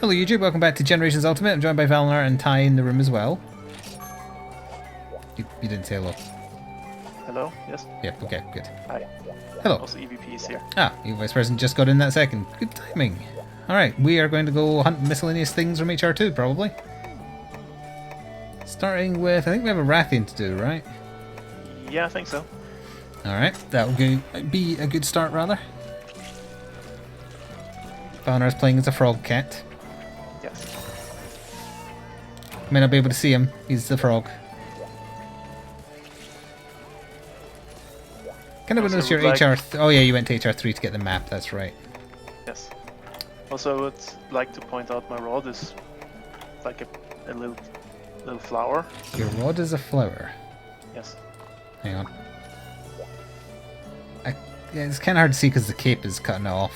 Hello YouTube, welcome back to Generations Ultimate. I'm joined by Valnar and Ty in the room as well. You didn't say hello. Hello, yes? Yep, okay, good. Hi. Hello. Also EVP is here. Ah, your vice president just got in that second. Good timing. Alright, we are going to go hunt miscellaneous things from HR2, probably. Starting with, I think we have a Rathian to do, right? Yeah, I think so. Alright, that will be a good start, rather. Valnar's playing as a frog cat. Yes. May not be able to see him, he's the frog. Kind of Also notice your would HR... oh yeah, you went to HR3 to get the map, that's right. Yes. Also, I would like to point out my rod is like a little flower. Your rod is a flower. Yes. Hang on. Yeah, it's kind of hard to see because the cape is cutting it off.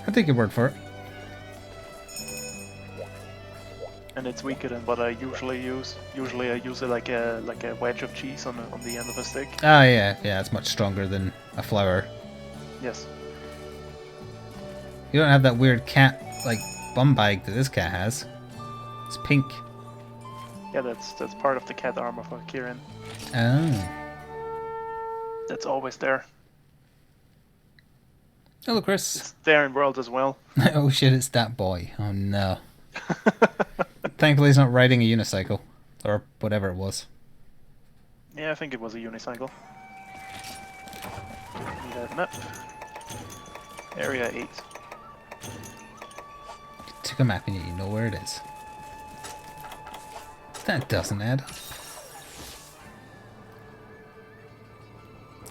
I'll take your word for it. And it's weaker than what I usually use. Usually I use it like a wedge of cheese on the end of a stick. Ah, yeah, it's much stronger than a flower. Yes. You don't have that weird cat, like, bum bag that this cat has. It's pink. Yeah, that's part of the cat armor for Kieran. Oh. That's always there. Hello, Chris. It's there in World as well. Oh shit, it's that boy. Oh no. Thankfully he's not riding a unicycle. Or whatever it was. Yeah, I think it was a unicycle. Need a map. Area 8. You took a map and yet you know where it is. That doesn't add up.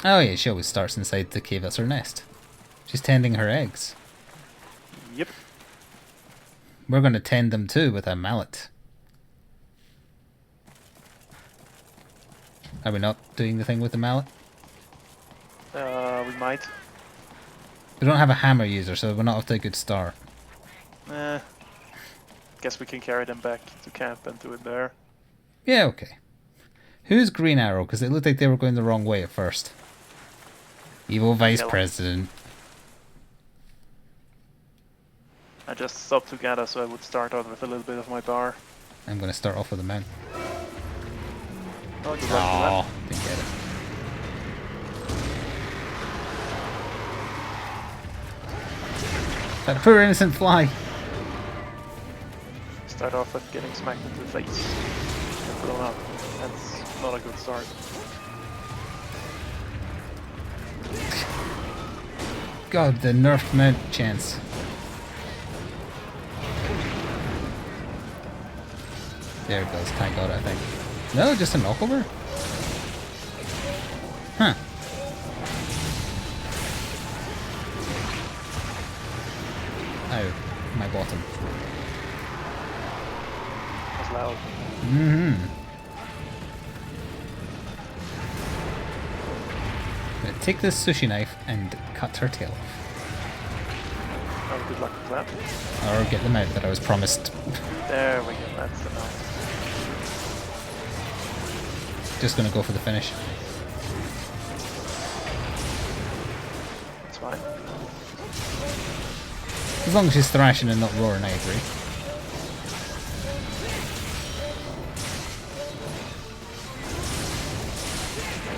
Oh yeah, she always starts inside the cave. That's her nest. She's tending her eggs. Yep. We're going to tend them too with a mallet. Are we not doing the thing with the mallet? We might. We don't have a hammer user, so we're not off to a good start. Guess we can carry them back to camp and do it there. Yeah, okay. Who's Green Arrow? Because it looked like they were going the wrong way at first. Evil Vice President. I just stopped together so I would start out with a little bit of my bar. I'm going to start off with a man. Oh, good luck Didn't get it. That poor innocent fly. Start off with getting smacked into the face and blown up. That's not a good start. God, the nerfed mount chance. There it goes. Ty got it, I think. No, just a knockover? Huh. Oh, my bottom. That's loud. I'm gonna take this sushi knife and cut her tail off. Oh, good luck with that. Or get the mount that I was promised. There we go, that's the mount. Just gonna go for the finish. It's fine. As long as she's thrashing and not roaring, I agree.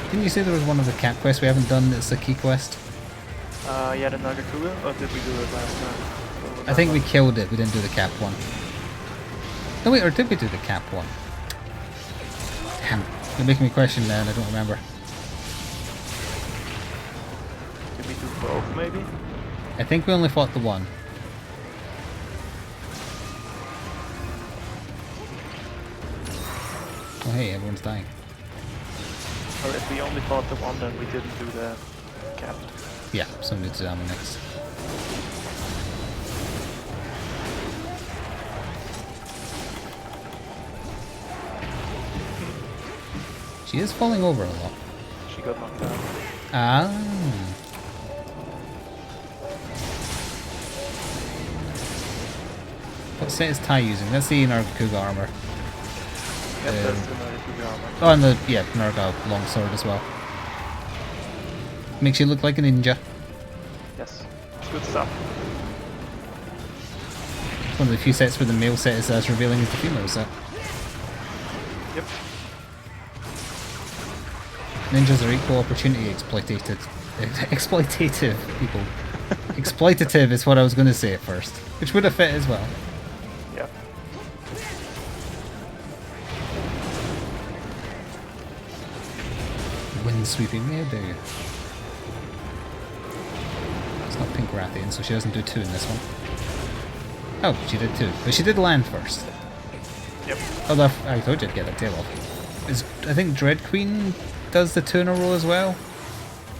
Didn't you say there was one of the cat quests we haven't done that's a key quest? Yeah, the Nagakuga, or did we do it last time? I think we killed it, we didn't do the cap one. No wait, or did we do the cap one? Damn, you're making me question now and I don't remember. Did we do both, maybe? I think we only fought the one. Oh hey, everyone's dying. Or if we only fought the one, then we didn't do the cap. Yeah, so we need to do that one next. She is falling over a lot. She got knocked down. Ah. What set is Ty using? That's the Nargacuga armor. Yep, that's the Nagakuga armor. Oh, and the, yeah, Narga longsword as well. Makes you look like a ninja. Yes, it's good stuff. One of the few sets where the male set is as revealing as the female set. Yep. Ninjas are equal opportunity exploitative people. Exploitative is what I was going to say at first, which would have fit as well. Yep. Wind sweeping me, do you? It's not Pink Rathian, so she doesn't do 2 in this one. Oh, she did 2, but she did land first. Yep. Although I told you to get that tail off. I think Dread Queen does the 2 in a row as well?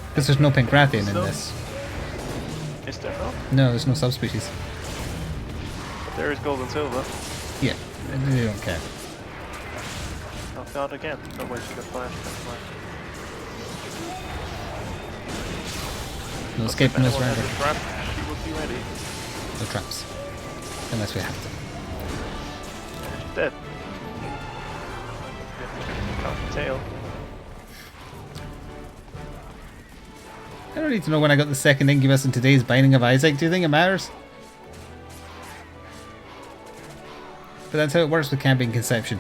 Because there's no Pink Rathian in this. Is there not? No, there's no subspecies. But there is gold and silver. Yeah, they don't care. Oh god, again. No way she got flashed. No escaping this round. Trap, she would be ready. No traps. Unless we have to. She's dead. Count the tail. I don't need to know when I got the second incubus in today's Binding of Isaac. Do you think it matters? But that's how it works with Camping Conception.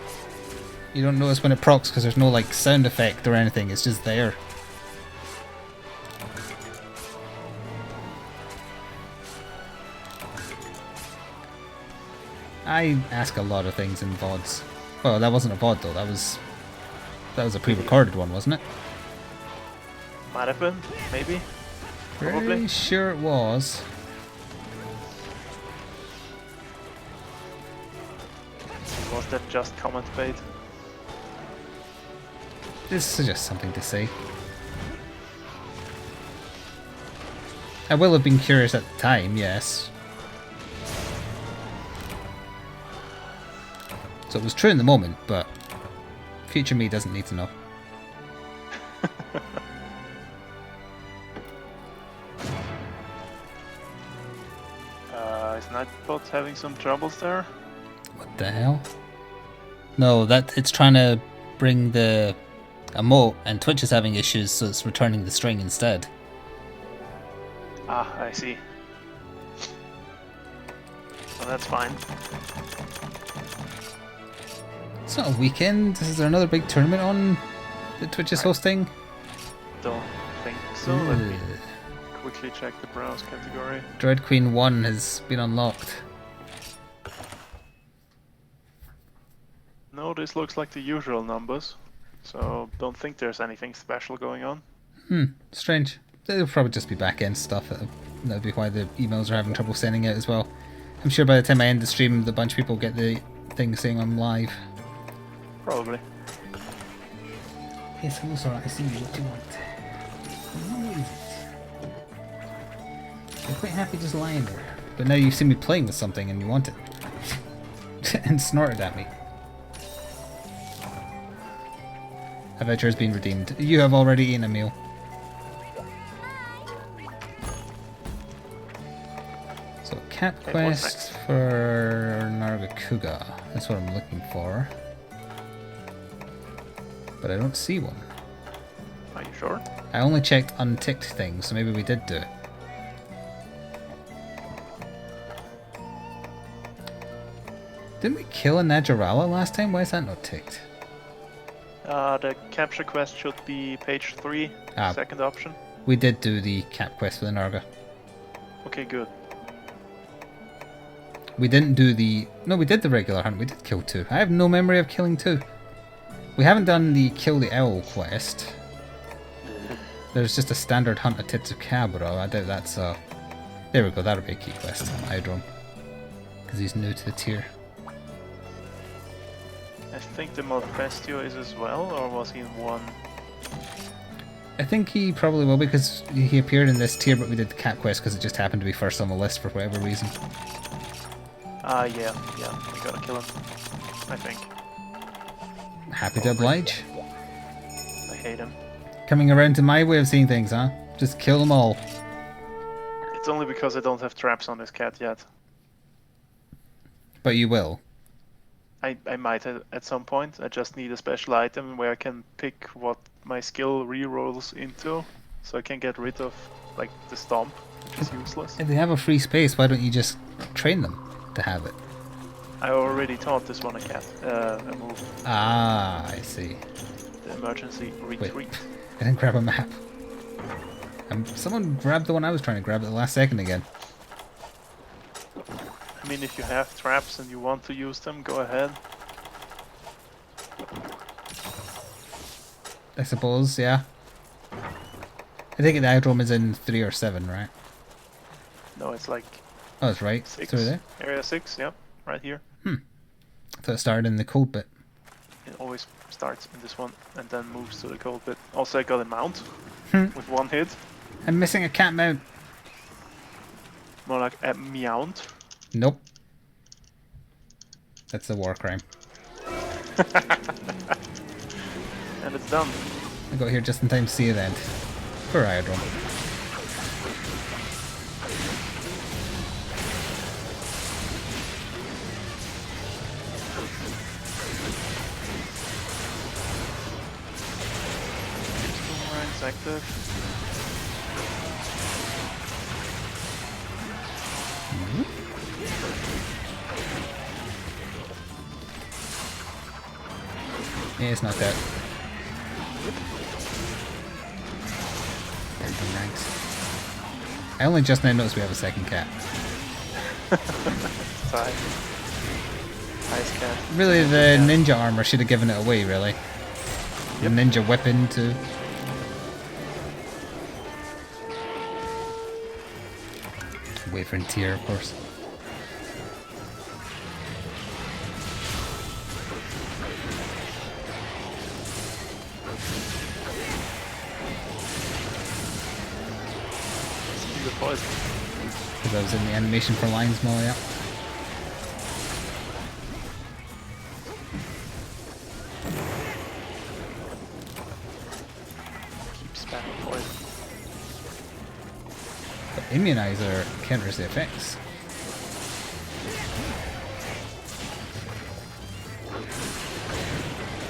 You don't notice when it procs because there's no like sound effect or anything. It's just there. I ask a lot of things in VODs. Well, that wasn't a VOD though. That was a pre-recorded one, wasn't it? Might have been, maybe. Probably. Pretty sure it was. Was that just comment bait? This is just something to say. I will have been curious at the time, yes. So it was true in the moment, but future me doesn't need to know. Is Nightbot having some troubles there? What the hell? No, it's trying to bring the emote, and Twitch is having issues, so it's returning the string instead. Ah, I see. So that's fine. It's not a weekend. Is there another big tournament on that Twitch is hosting? Don't think so. Let me quickly check the browse category. Dread Queen 1 has been unlocked. No, this looks like the usual numbers. So don't think there's anything special going on. Strange. It'll probably just be back-end stuff. That'll be why the emails are having trouble sending out as well. I'm sure by the time I end the stream, the bunch of people get the thing saying I'm live. Probably. Yes, hello, sorry, I see you. What do you want? What is it? I'm quite happy just lying there. But now you've seen me playing with something and you want it. And snorted at me. A voucher has been redeemed. You have already eaten a meal. So, cap quest for Nargacuga. That's what I'm looking for. But I don't see one. Are you sure? I only checked unticked things, so maybe we did do it. Didn't we kill a Najarala last time? Why is that not ticked? The capture quest should be page 3, second option. We did do the cap quest for the Narga. Okay, good. We didn't do the... No, we did the regular hunt. We did kill 2. I have no memory of killing 2. We haven't done the Kill the Owl quest. There's just a standard hunt of Titsukaburo. I doubt that's a... There we go, that'll be a key quest. Idrom. Because he's new to the tier. I think the Malfestio is as well, or was he in 1? I think he probably will, because he appeared in this tier, but we did the cap quest because it just happened to be first on the list for whatever reason. Yeah, we gotta kill him, I think. Happy to oblige. I hate him. Coming around to my way of seeing things, huh? Just kill them all. It's only because I don't have traps on this cat yet. But you will. I might at some point. I just need a special item where I can pick what my skill rerolls into, so I can get rid of like the stomp, which is useless. If they have a free space, why don't you just train them to have it? I already taught this one a move. Ah, I see. The emergency retreat. Wait, I didn't grab a map. Someone grabbed the one I was trying to grab at the last second again. I mean, if you have traps and you want to use them, go ahead. I suppose, yeah. I think the Iodrome is in 3 or 7, right? No, it's like Oh, it's right. 6. Through there? Area 6, yep, right here. I thought it started in the cold bit. It always starts in this one and then moves to the cold bit. Also, I got a mount with 1 hit. I'm missing a cat mount. More like a meownt. Nope. That's a war crime. And it's done. I got here just in time to see it end. For Iodrome. Boomerang's active. Yeah, it's not that. I only just now noticed we have a second cat. Sorry. Nice cat. Really, the ninja armor should have given it away, really. The ninja weapon, too. Wayfern tier, of course. Because I was in the animation for Lion's Maw, yeah. Keep spamming poison. But Immunizer counters the effects.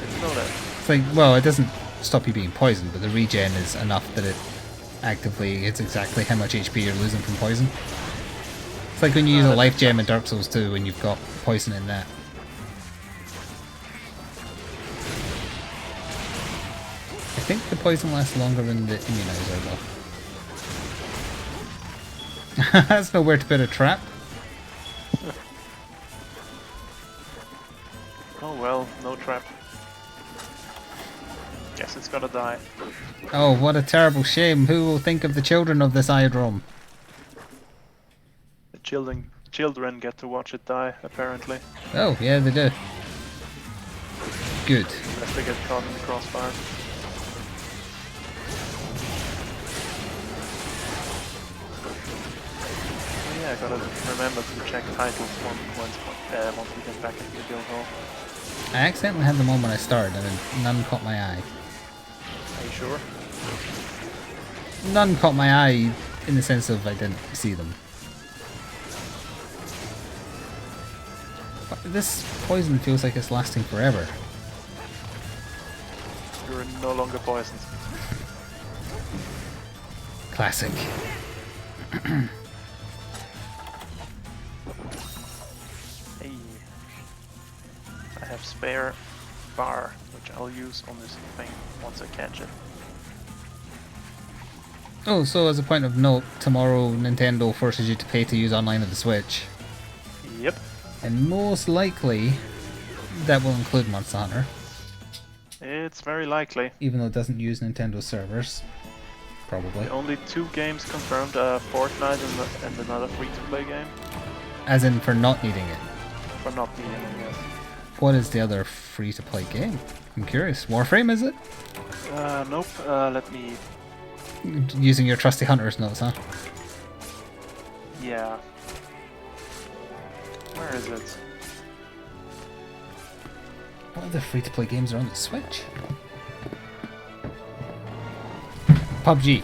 Didn't know that. It's like, well, it doesn't stop you being poisoned, but the regen is enough that it actively hits exactly how much HP you're losing from poison. It's like when you use a life gem in Dark Souls 2 when you've got poison in that. I think the poison lasts longer than the immunizer though. That's nowhere to put a trap. Oh well, no trap. Guess it's gotta die. Oh, what a terrible shame. Who will think of the children of this Iodrome? The children get to watch it die, apparently. Oh, yeah, they do. Good. Unless they get caught in the crossfire. Oh yeah, I gotta remember to check titles once we get back into the guild hall. I accidentally had them on when I started and none caught my eye. Are you sure? None caught my eye in the sense of I didn't see them. But this poison feels like it's lasting forever. You're no longer poisoned. Classic. Hey. I have spare bar, which I'll use on this thing once I catch it. Oh, so as a point of note, tomorrow Nintendo forces you to pay to use online on the Switch. Yep. And most likely, that will include Monster Hunter. It's very likely. Even though it doesn't use Nintendo servers. Probably. The only 2 games confirmed are Fortnite and another free-to-play game. As in for not needing it. For not needing it, yes. What is the other free-to-play game? I'm curious. Warframe, is it? Nope. Let me... Using your trusty hunter's notes, huh? Yeah. Where is it? What other free-to-play games are on the Switch? PUBG.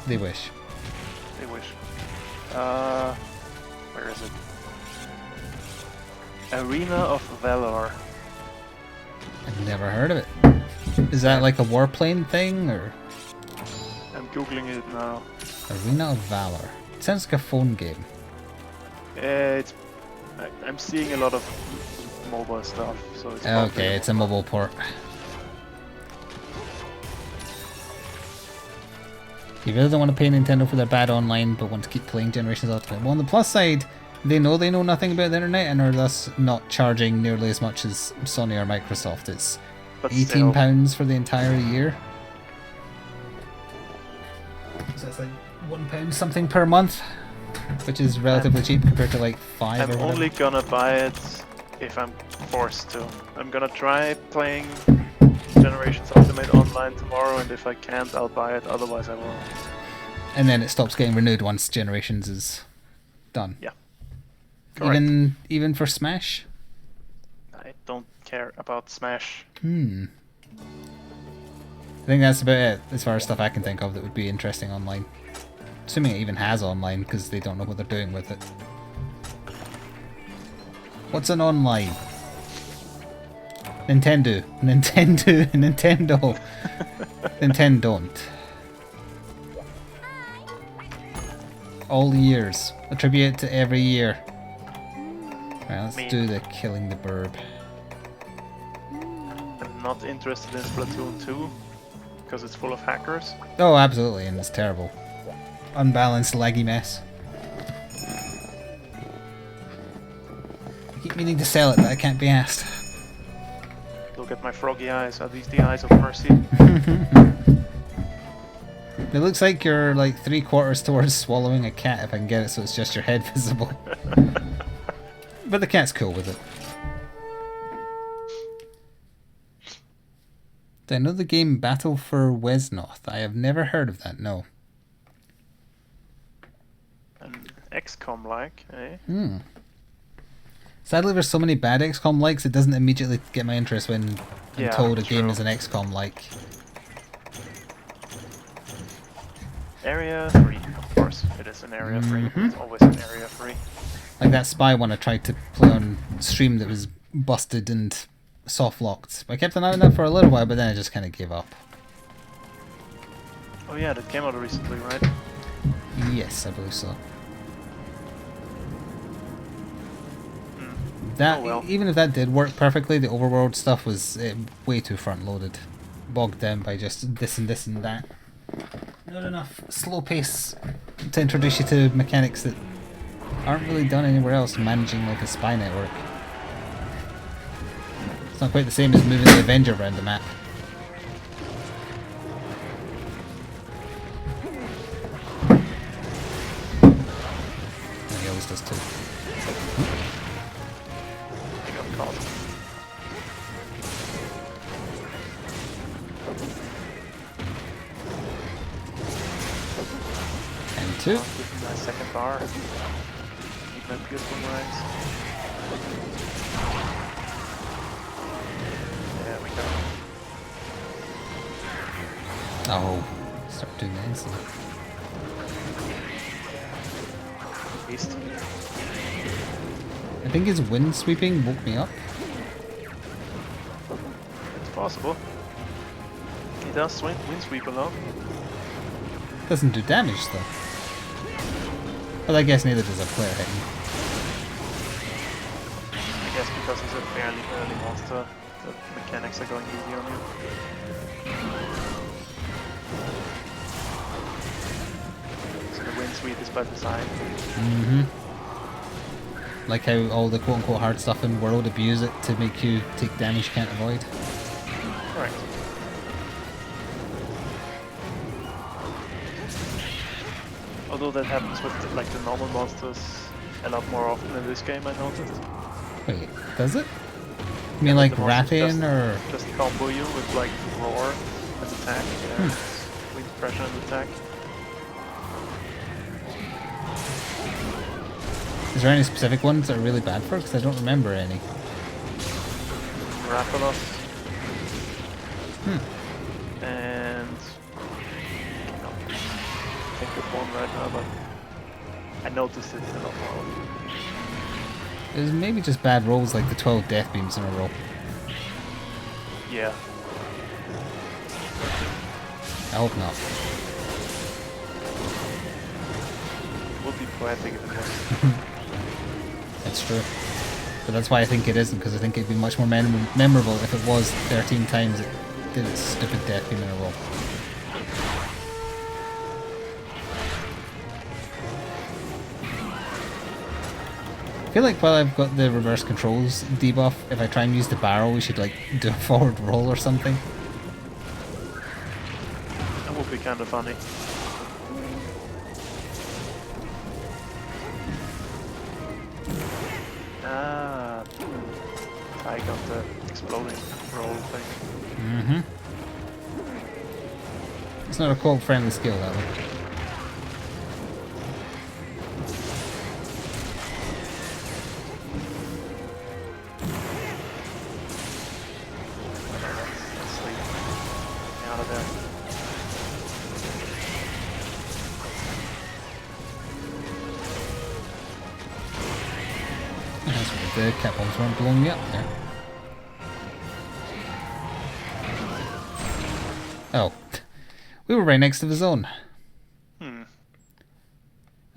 They wish. They wish. Where is it? Arena of Valor. I've never heard of it. Is that like a warplane thing, or? I'm googling it now. Arena of Valor. It sounds like a phone game. It's I'm seeing a lot of mobile stuff, so it's Okay, it's a mobile port. You really don't want to pay Nintendo for their bad online, but want to keep playing Generations Ultimate. Well, on the plus side, they know nothing about the internet and are thus not charging nearly as much as Sony or Microsoft. It's but £18 for the entire year. So that's like £1 something per month, which is relatively cheap compared to like $5 or whatever. I'm only gonna buy it if I'm forced to. I'm gonna try playing Generations Ultimate online tomorrow, and if I can't, I'll buy it. Otherwise, I won't. And then it stops getting renewed once Generations is done. Yeah. Correct. Even for Smash? I don't care about Smash. I think that's about it as far as stuff I can think of that would be interesting online. Assuming it even has online, because they don't know what they're doing with it. What's an online? Nintendo. Nintendo. All years. Attribute to every year. Right, let's do the killing the burb. I'm not interested in Splatoon 2 because it's full of hackers. Oh, absolutely, and it's terrible. Unbalanced, laggy mess. I keep meaning to sell it, but I can't be asked. Look at my froggy eyes. Are these the eyes of mercy? It looks like you're like 3/4 towards swallowing a cat if I can get it so it's just your head visible. But the cat's cool with it. Do I know the game Battle for Wesnoth? I have never heard of that, no. An XCOM-like, eh? Sadly, there's so many bad XCOM likes, it doesn't immediately get my interest when I'm told a game is an XCOM like. Area 3, of course. It is an Area 3. It's always an Area 3. Like that spy one I tried to play on stream that was busted and soft locked. I kept an eye on that for a little while, but then I just kind of gave up. Oh yeah, that came out recently, right? Yes, I believe so. That, even if that did work perfectly, the overworld stuff was way too front-loaded. Bogged down by just this and that. Not enough slow pace to introduce you to mechanics that aren't really done anywhere else, managing like a spy network. It's not quite the same as moving the Avenger around the map. And he always does too. And two. My second bar. Need my beautiful knives. There we go. Oh, start doing that instantly. Beast. I think his wind sweeping woke me up. It's possible. He does wind sweep a lot. Doesn't do damage though. But I guess neither does a player hitting. I guess because he's a fairly early monster, the mechanics are going easy on you. So the wind sweep is by design. Like how all the quote-unquote hard stuff in World abuse it to make you take damage you can't avoid. Correct. Although that happens with like the normal monsters a lot more often in this game, I noticed. Wait, does it? You mean like Rathian or...? Just combo you with like roar and attack. Yeah, wind pressure and attack. Is there any specific ones that are really bad for it? Because I don't remember any. Rathalos. And... I think of one right now, but I noticed it a lot more. It was maybe just bad rolls like the 12 death beams in a row. Yeah. I hope not. It would be poetic if it was. That's true. But that's why I think it isn't, because I think it'd be much more memorable if it was 13 times it did its stupid death beam in a row. I feel like while I've got the reverse controls debuff, if I try and use the barrel, we should like do a forward roll or something. That would be kind of funny. Ah, I got the exploding roll thing. Mm-hmm. It's not a co-op-friendly skill, that one. Out of there. That's what the cat bombs weren't blowing me up there. Oh. We were right next to the zone. Hmm.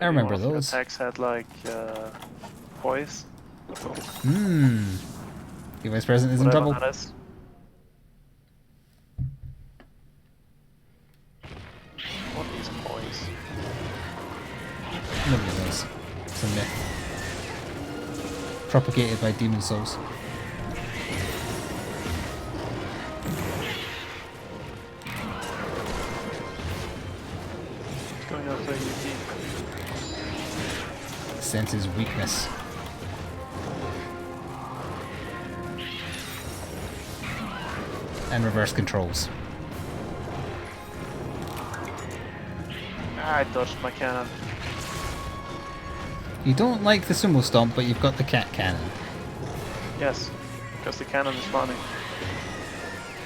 I remember Maybe one of those. the attacks had like poise. Hmm. The Vice President is in Whatever trouble. that is. What is poise? Nobody knows. It's a myth. Propagated by demon souls. What's going on there, UT? Senses weakness. And reverse controls. Ah, I dodged my cannon. You don't like the sumo stomp, but you've got the cat cannon. Yes, because the cannon is funny.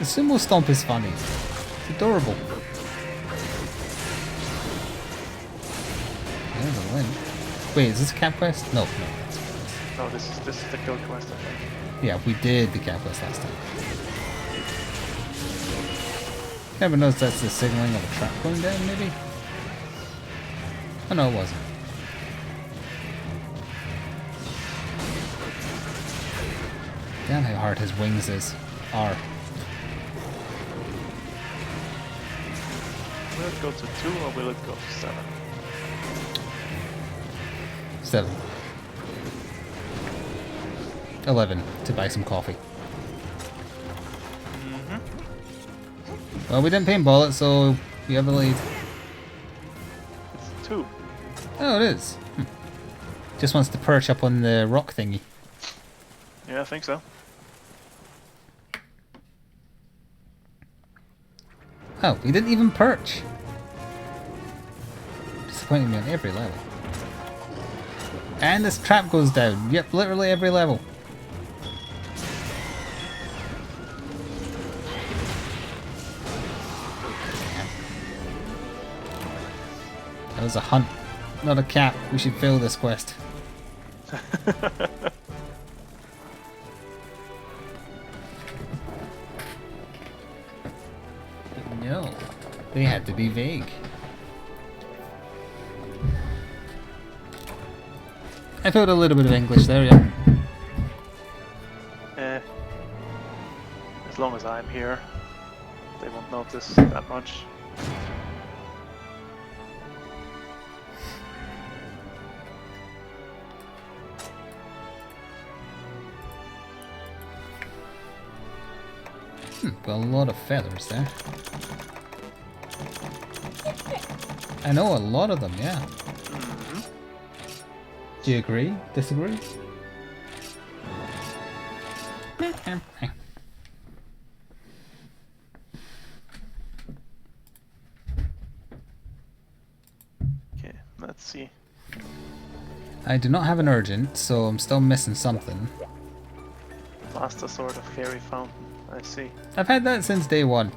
The sumo stomp is funny. It's adorable. There's a win. Wait, is this a cat quest? No, no. No, this is the kill quest, I think. Yeah, we did the cat quest last time. Never noticed that's the signaling of a trap going down, maybe? Oh no, it wasn't. Damn how hard his wings are. Will it go to 2 or will it go to 7? 7. 11 to buy some coffee. Mm-hmm. Well, we didn't paintball it, so we have the lead. It's 2. Oh, it is. Just wants to perch up on the rock thingy. Yeah, I think so. Oh, he didn't even perch. Disappointing me on every level. And this trap goes down. Yep, literally every level. That was a hunt, not a cap. We should fail this quest. No, they had to be vague. I felt a little bit of English there, yeah. As long as I'm here, they won't notice that much. Got a lot of feathers there. I know a lot of them, yeah. Mm-hmm. Do you agree? Disagree? Okay, let's see. I do not have an urgent, so I'm still missing something. Master Sword of Fairy Fountain. I see. I've had that since day one.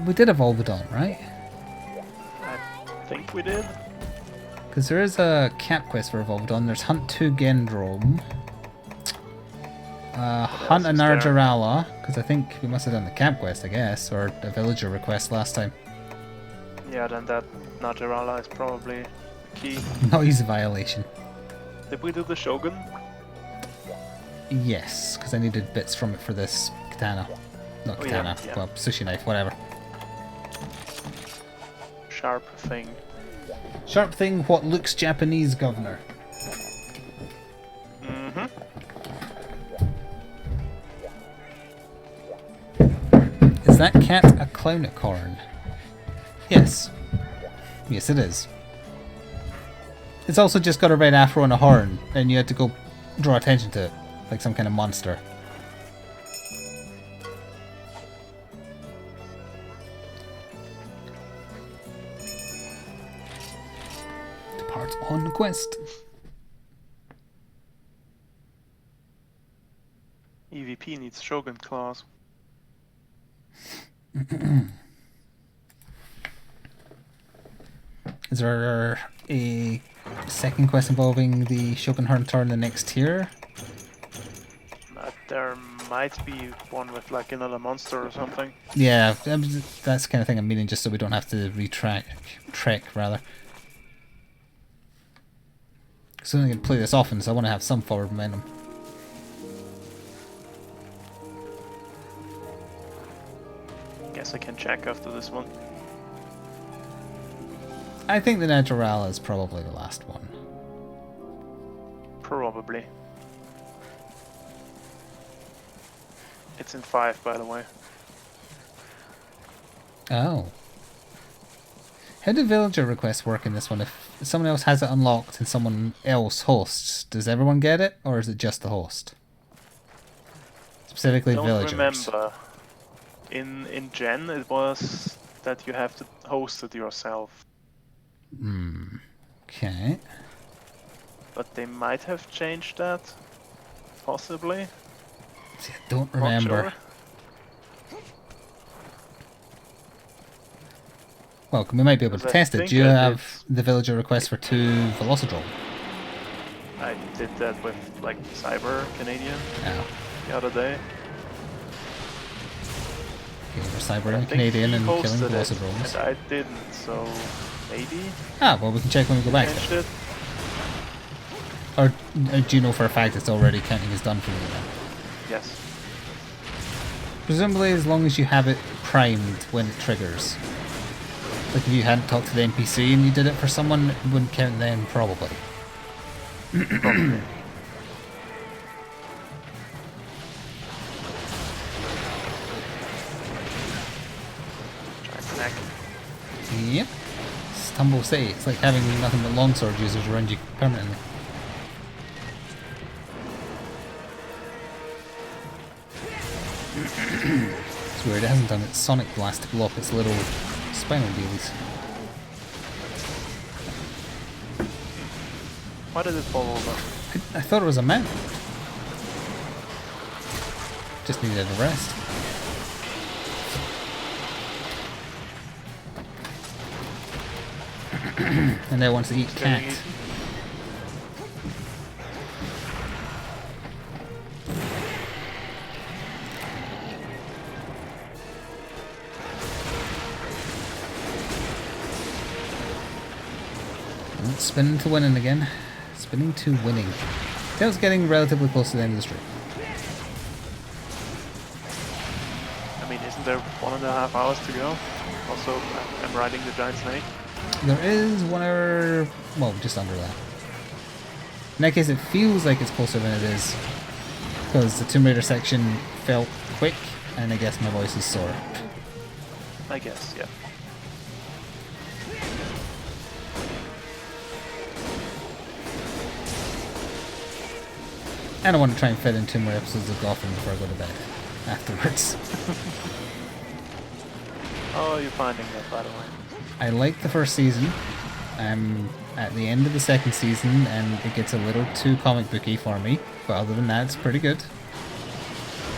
We did evolve it on, right? I think we did. Because there is a cap quest for Evolvedon. There's Hunt 2 Gendrome. Hunt a else is there? Narjarala, because I think we must have done the camp quest, I guess, or a villager request last time. Yeah, then that Najarala is probably key. Noise violation. Did we do the Shogun? Yes, because I needed bits from it for this katana. Not Oh, yeah, katana, yeah. well, sushi knife, whatever. Sharp thing. Sharp thing, what looks Japanese, governor. Mm-hmm. Is that cat a clownicorn? Yes. Yes, it is. It's also just got a red afro and a horn, and you had to go draw attention to it, like some kind of monster. Depart on the quest. EVP needs Shogun claws. Is there a second quest involving the Shogun Hunter in the next tier? There might be one with like another monster or something. Yeah, that's the kind of thing I'm meaning, just so we don't have to trek rather. So I'm going to play this often, so I want to have some forward momentum. Guess I can check after this one. I think the Natural is probably the last one. Probably. It's in 5, by the way. Oh. How do villager requests work in this one? If someone else has it unlocked and someone else hosts, does everyone get it, or is it just the host? Specifically Don't villagers. remember. In Gen, it was that you have to host it yourself. Okay. But they might have changed that. Possibly. See, I don't Not remember. sure. Well, we might be able to Because I test it. think Do you I have the villager request for 2 Velocidrome? I did that with like Cyber Canadian Oh. the other day. Okay, we're cyber I and think Canadian he and killing posted it, Velocidromes. and I didn't, so maybe Ah, well, we can check when we go back changed then. it. Or do you know for a fact it's already counting as done for you then? Yes. Presumably as long as you have it primed when it triggers. Like if you hadn't talked to the NPC and you did it for someone, it wouldn't count then, probably. Probably. Giant neck. Yep. Stumble City. It's like having nothing but longsword users around you permanently. It's weird, it hasn't done its Sonic Blast to block its little spinal dealies. Why did it fall over? I thought it was a mount. Just needed a rest. And now wants to eat cat. Getting eaten. Spinning to winning again. Spinning to winning. Tail's getting relatively close to the end of the stream. I mean, isn't there 1.5 hours to go? Also, I'm riding the giant snake. There is 1 hour, well, just under that. In that case, it feels like it's closer than it is, because the Tomb Raider section felt quick, and I guess my voice is sore. I guess, yeah. And I want to try and fit in 2 more episodes of Gotham before I go to bed afterwards. Oh, you're finding that, by the way. I like the first season. I'm at the end of the second season, and it gets a little too comic booky for me, but other than that, it's pretty good.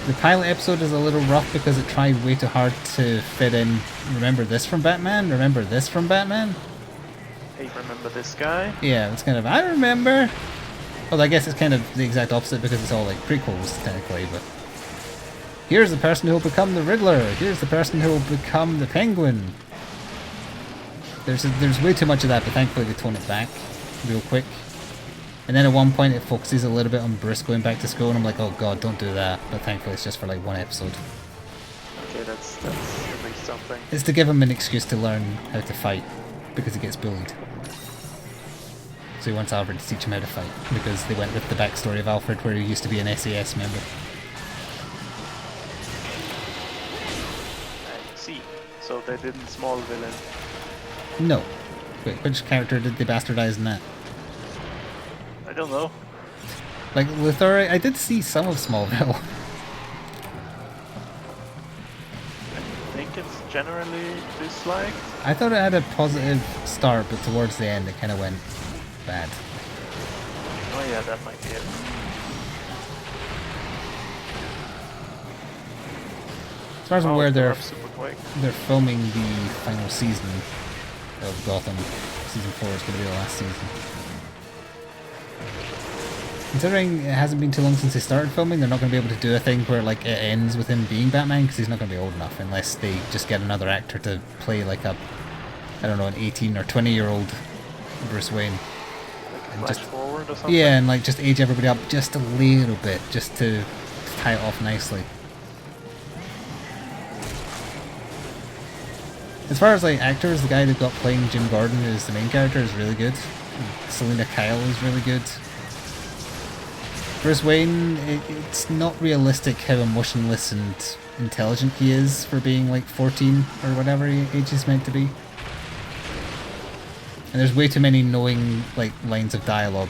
The pilot episode is a little rough because it tried way too hard to fit in, remember this from Batman? Remember this from Batman? Hey, remember this guy? Yeah, it's kind of, I remember. Well, I guess it's kind of the exact opposite because it's all like prequels technically, but here's the person who will become the Riddler. Here's the person who will become the Penguin. There's way too much of that, but thankfully they tone it back real quick. And then at one point it focuses a little bit on Bruce going back to school, and I'm like, oh god, don't do that. But thankfully it's just for like one episode. Okay, that's at least something. It's to give him an excuse to learn how to fight, because he gets bullied. So he wants Alfred to teach him how to fight, because they went with the backstory of Alfred where he used to be an SAS member. I see. So they didn't Smallville him. No. Wait, which character did they bastardize in that? I don't know. Like, Luthor, I did see some of Smallville. I think it's generally disliked. I thought it had a positive start, but towards the end it kind of went bad. Oh yeah, that might be it. As far as I'm aware, they're super quick. filming the final season of Gotham. Season 4 is going to be the last season. Considering it hasn't been too long since they started filming, they're not going to be able to do a thing where like it ends with him being Batman, because he's not going to be old enough unless they just get another actor to play like a, I don't know, an 18 or 20-year-old Bruce Wayne. Like And flash just, forward or something? yeah, and like just age everybody up just a little bit, just to tie it off nicely. As far as like actors, the guy they've got playing Jim Gordon, who's the main character, is really good. Selena Kyle is really good. Bruce Wayne, it's not realistic how emotionless and intelligent he is for being like 14 or whatever age he's meant to be. And there's way too many knowing like lines of dialogue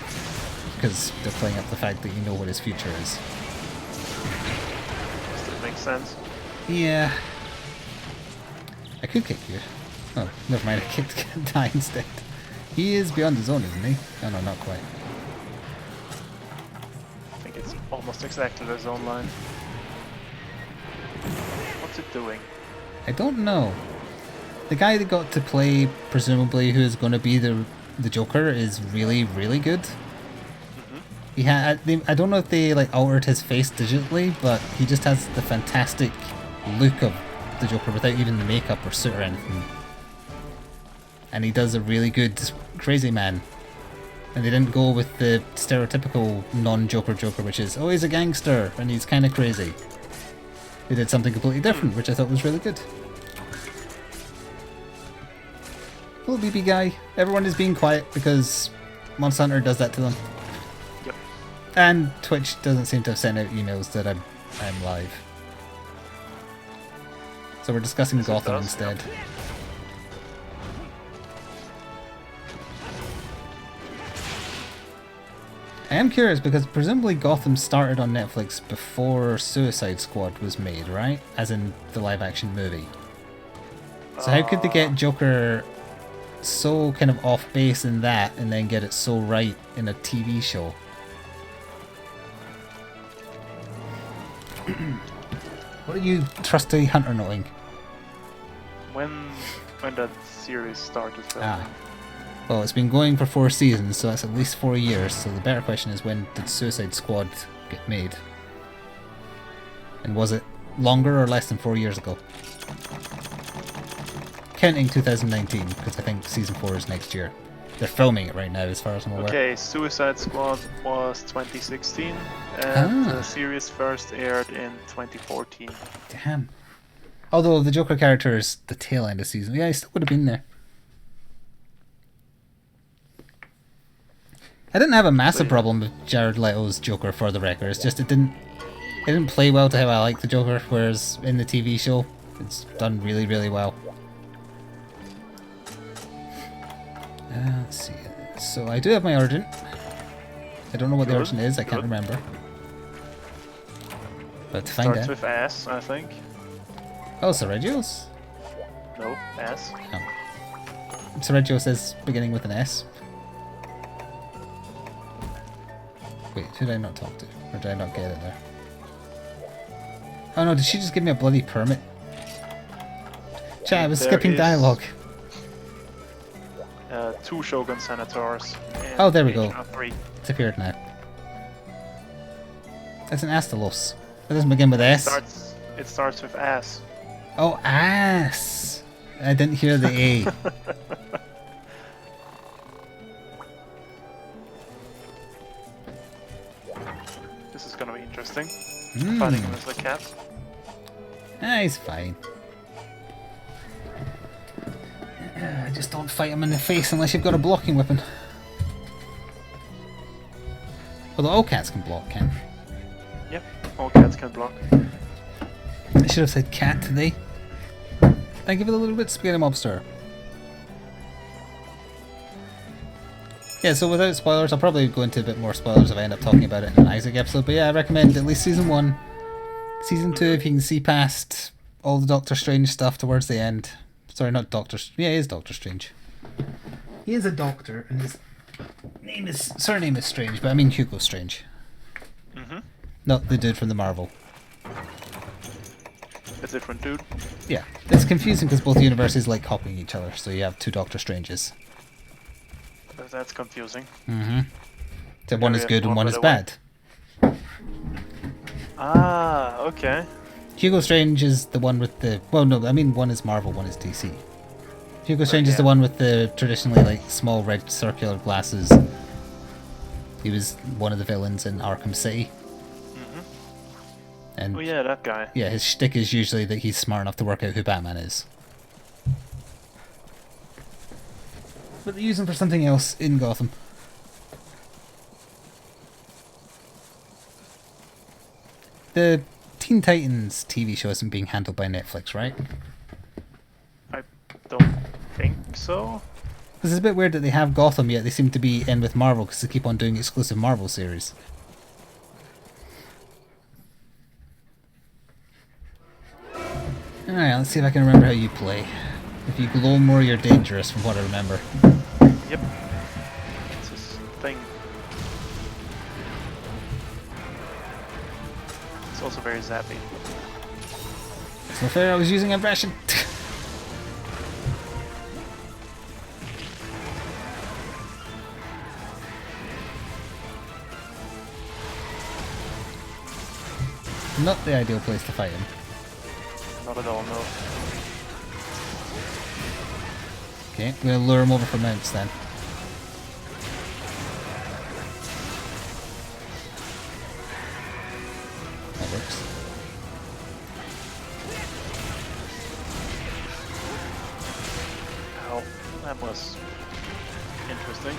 because they're playing up the fact that you know what his future is. Does that make sense? Yeah. I could kick you. Oh, never mind, I kicked Guy instead. He is beyond the zone, isn't he? Oh no, not quite. I think it's almost exactly the zone line. What's it doing? I don't know. The guy that got to play, presumably, who is going to be the Joker, is really, really good. He had, I don't know if they like altered his face digitally, but he just has the fantastic look of the Joker without even the makeup or suit or anything. And he does a really good crazy man. And they didn't go with the stereotypical non-Joker Joker, which is, oh, he's a gangster and he's kind of crazy. They did something completely different, which I thought was really good. Hello, BB guy. Everyone is being quiet because Monster Hunter does that to them. Yep. And Twitch doesn't seem to have sent out emails that I'm live. So we're discussing Yes, it Gotham does, instead. yep. I am curious because presumably Gotham started on Netflix before Suicide Squad was made, right? As in the live action movie. So how could they get Joker so kind of off base in that and then get it so right in a TV show? What are you trusty hunter noting? When that series started filming. Ah. Well, it's been going for 4 seasons, so that's at least 4 years. So the better question is, when did Suicide Squad get made? And was it longer or less than 4 years ago? Counting 2019, because I think season 4 is next year. They're filming it right now, as far as I'm aware. Okay, Suicide Squad was 2016, and Ah. the series first aired in 2014. Damn. Although the Joker character is the tail end of season. Yeah, he still would have been there. I didn't have a massive problem with Jared Leto's Joker, for the record. It's just it didn't play well to how I like the Joker, whereas in the TV show, it's done really, really well. Let's see. So I do have my origin. I don't know what the Good, origin is. I can't good. remember. But to find Starts out. with S, I think. Oh, Sergio's? No, S. Oh. Sergio says beginning with an S. Wait, who did I not talk to? Or did I not get it there? Oh no, did she just give me a bloody permit? Chat, I was There skipping is- dialogue. 2 Shogun Senators. in Oh, there we go. HR3. It's appeared now. That's an Astalos. That doesn't begin with S. It starts with ass. Oh, ass! I didn't hear the A. This is gonna be interesting. Fighting him as a cat. Ah, he's fine. Just don't fight him in the face unless you've got a blocking weapon. Although all cats can block, Ken. Yep, all cats can block. I should have said cat today. I give it a little bit spaghetti mobster. Yeah, so without spoilers, I'll probably go into a bit more spoilers if I end up talking about it in an Isaac episode, but yeah, I recommend at least Season 1. Season 2, if you can see past all the Doctor Strange stuff towards the end. Sorry, not Doctor... Yeah, he is Doctor Strange. He is a doctor, and his surname is Strange, but I mean Hugo Strange. Not the dude from the Marvel. A different dude? Yeah, it's confusing because both universes like copying each other, so you have two Doctor Stranges. That's confusing. So one is good and one is bad. Ah, okay. Hugo Strange is the one with the... Well, no, I mean one is Marvel, one is DC. Hugo Strange is the one with the traditionally like small red circular glasses. He was one of the villains in Arkham City. And oh yeah, that guy. yeah, his shtick is usually that he's smart enough to work out who Batman is. But they use him for something else in Gotham. The Teen Titans TV show isn't being handled by Netflix, right? I don't think so. Because it's a bit weird that they have Gotham, yet they seem to be in with Marvel because they keep on doing exclusive Marvel series. Alright, let's see if I can remember how you play. If you glow more, you're dangerous, from what I remember. Yep. It's his thing. It's also very zappy. It's not fair, I was using aggression. Not the ideal place to fight him. Not at all, no. Okay, we'll lure him over for mounts then. That works. Ow, that was interesting.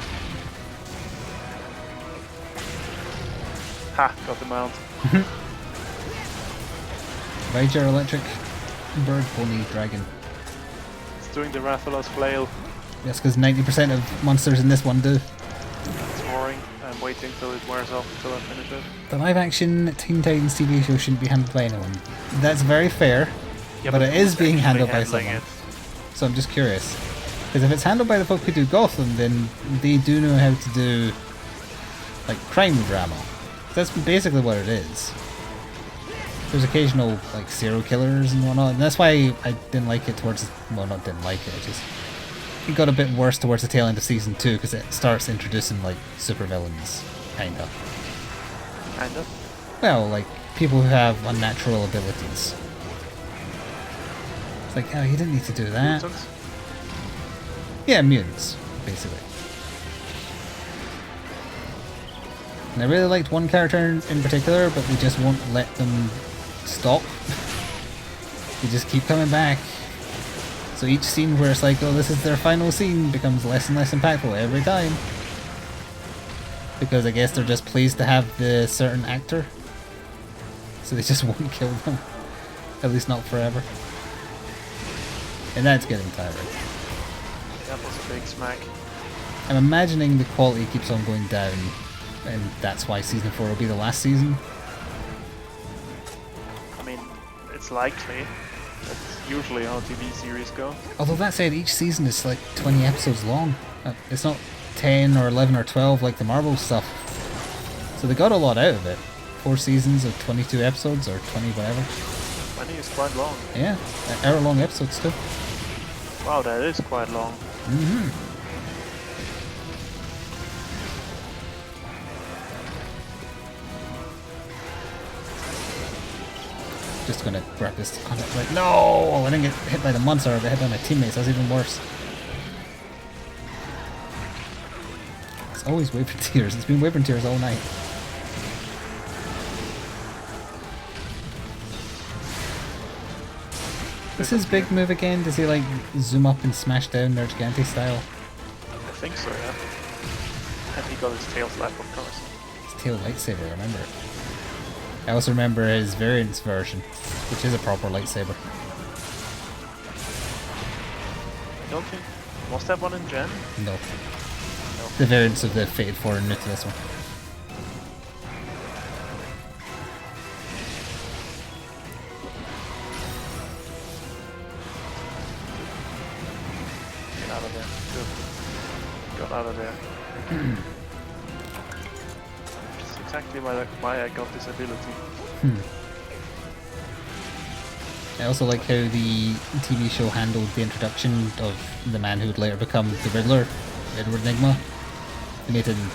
Ha, got the mount. Rager, electric, bird, pony, dragon. It's doing the Rathalos flail. That's because 90% of monsters in this one do. It's roaring. I'm waiting till it wears off until I finish it. The live action Teen Titans TV show shouldn't be handled by anyone. That's very fair, Yeah, but it is who's being actually handled by handling someone. it? So I'm just curious. Because if it's handled by the folk who do Gotham, then they do know how to do like crime drama. That's basically what it is. There's occasional like serial killers and whatnot, and that's why I didn't like it towards... Well, not didn't like it, it got a bit worse towards the tail end of season 2 because it starts introducing like supervillains, kinda. Kinda. Well, like people who have unnatural abilities. It's like, oh, you didn't need to do that. Mutants? Yeah, mutants, basically. And I really liked one character in particular, but they just won't let them stop. They just keep coming back. So each scene where it's like, oh, this is their final scene, becomes less and less impactful every time. Because I guess they're just pleased to have the certain actor. So they just won't kill them. At least not forever. And that's getting tiring. That was a big smack. I'm imagining the quality keeps on going down, and that's why season 4 will be the last season. I mean, it's likely. That's usually how TV series go. Although that said, each season is like 20 episodes long. It's not 10 or 11 or 12 like the Marvel stuff. So they got a lot out of it. 4 seasons of 22 episodes or 20 whatever. 20 is quite long. Yeah, hour-long episodes too. Wow, that is quite long. Just gonna grab this on it. Like, no! I didn't get hit by the monster, I got hit by my teammates. That's even worse. It's always Wyvern Tears. It's been Wyvern Tears all night. This is big move again. Does he like zoom up and smash down their Gigante style? I think so, yeah. And he got his tail slap, of course. His tail lightsaber, I remember it. I also remember his variants version, which is a proper lightsaber. I don't think... Was that one in Gen? No. No. The variants of the Fated 4 are new to this one. Get out of there. Good. Got out of there. Which is exactly why I got this ability. I also like how the TV show handled the introduction of the man who would later become the Riddler, Edward Nygma. They made him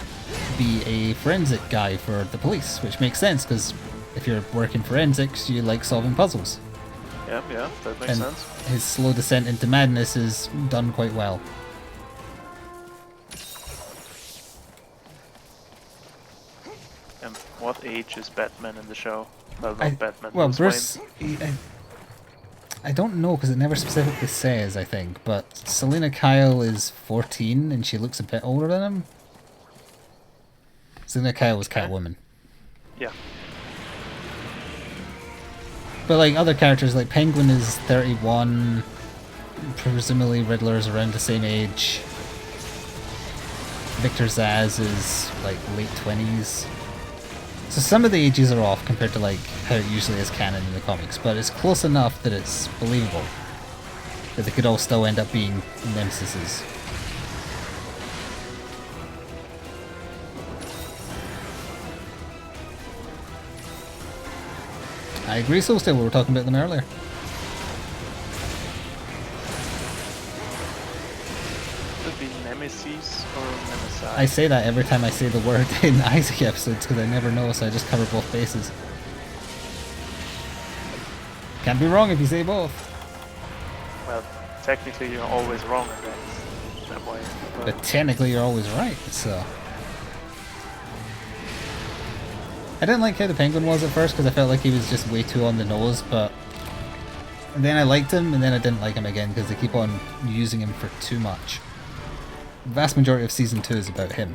be a forensic guy for the police, which makes sense because if you're working forensics, you like solving puzzles. Yeah, that makes sense. His slow descent into madness is done quite well. And what age is Batman in the show? Well, not Batman. Well, Bruce Bruce... I don't know because it never specifically says, I think, but Selena Kyle is 14 and she looks a bit older than him. Selena Kyle was Catwoman. Yeah. But like other characters, like Penguin is 31, presumably Riddler is around the same age. Victor Zsasz is like late 20s. So some of the ages are off compared to like how it usually is canon in the comics, but it's close enough that it's believable. That they could all still end up being nemesises. I agree, so still we were talking about them earlier. Could be Nemesis or Nemesis. I say that every time I say the word in Isaac episodes because I never know, so I just cover both bases. Can't be wrong if you say both. Well, technically you're always wrong in that way. But technically you're always right, so... I didn't like how the Penguin was at first because I felt like he was just way too on the nose, but... And then I liked him, and then I didn't like him again because they keep on using him for too much. The vast majority of Season 2 is about him.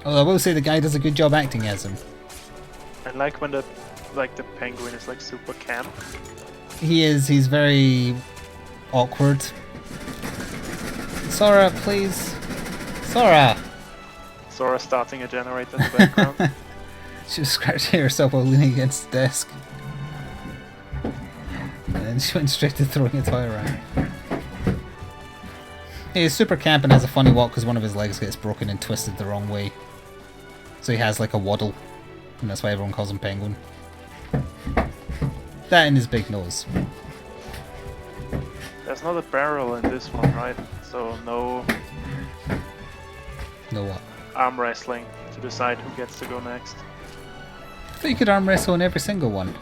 Although I will say the guy does a good job acting as him. I like when the Penguin is like super camp. He is, he's very awkward. Sora, please. Sora! Sora starting a generator in the background. She was scratching herself while leaning against the desk. And then she went straight to throwing a toy around. He's super camp and has a funny walk because one of his legs gets broken and twisted the wrong way. So he has like a waddle. And that's why everyone calls him Penguin. That and his big nose. There's not a barrel in this one, right? So no No what? arm wrestling to decide who gets to go next. I thought you could arm wrestle in every single one.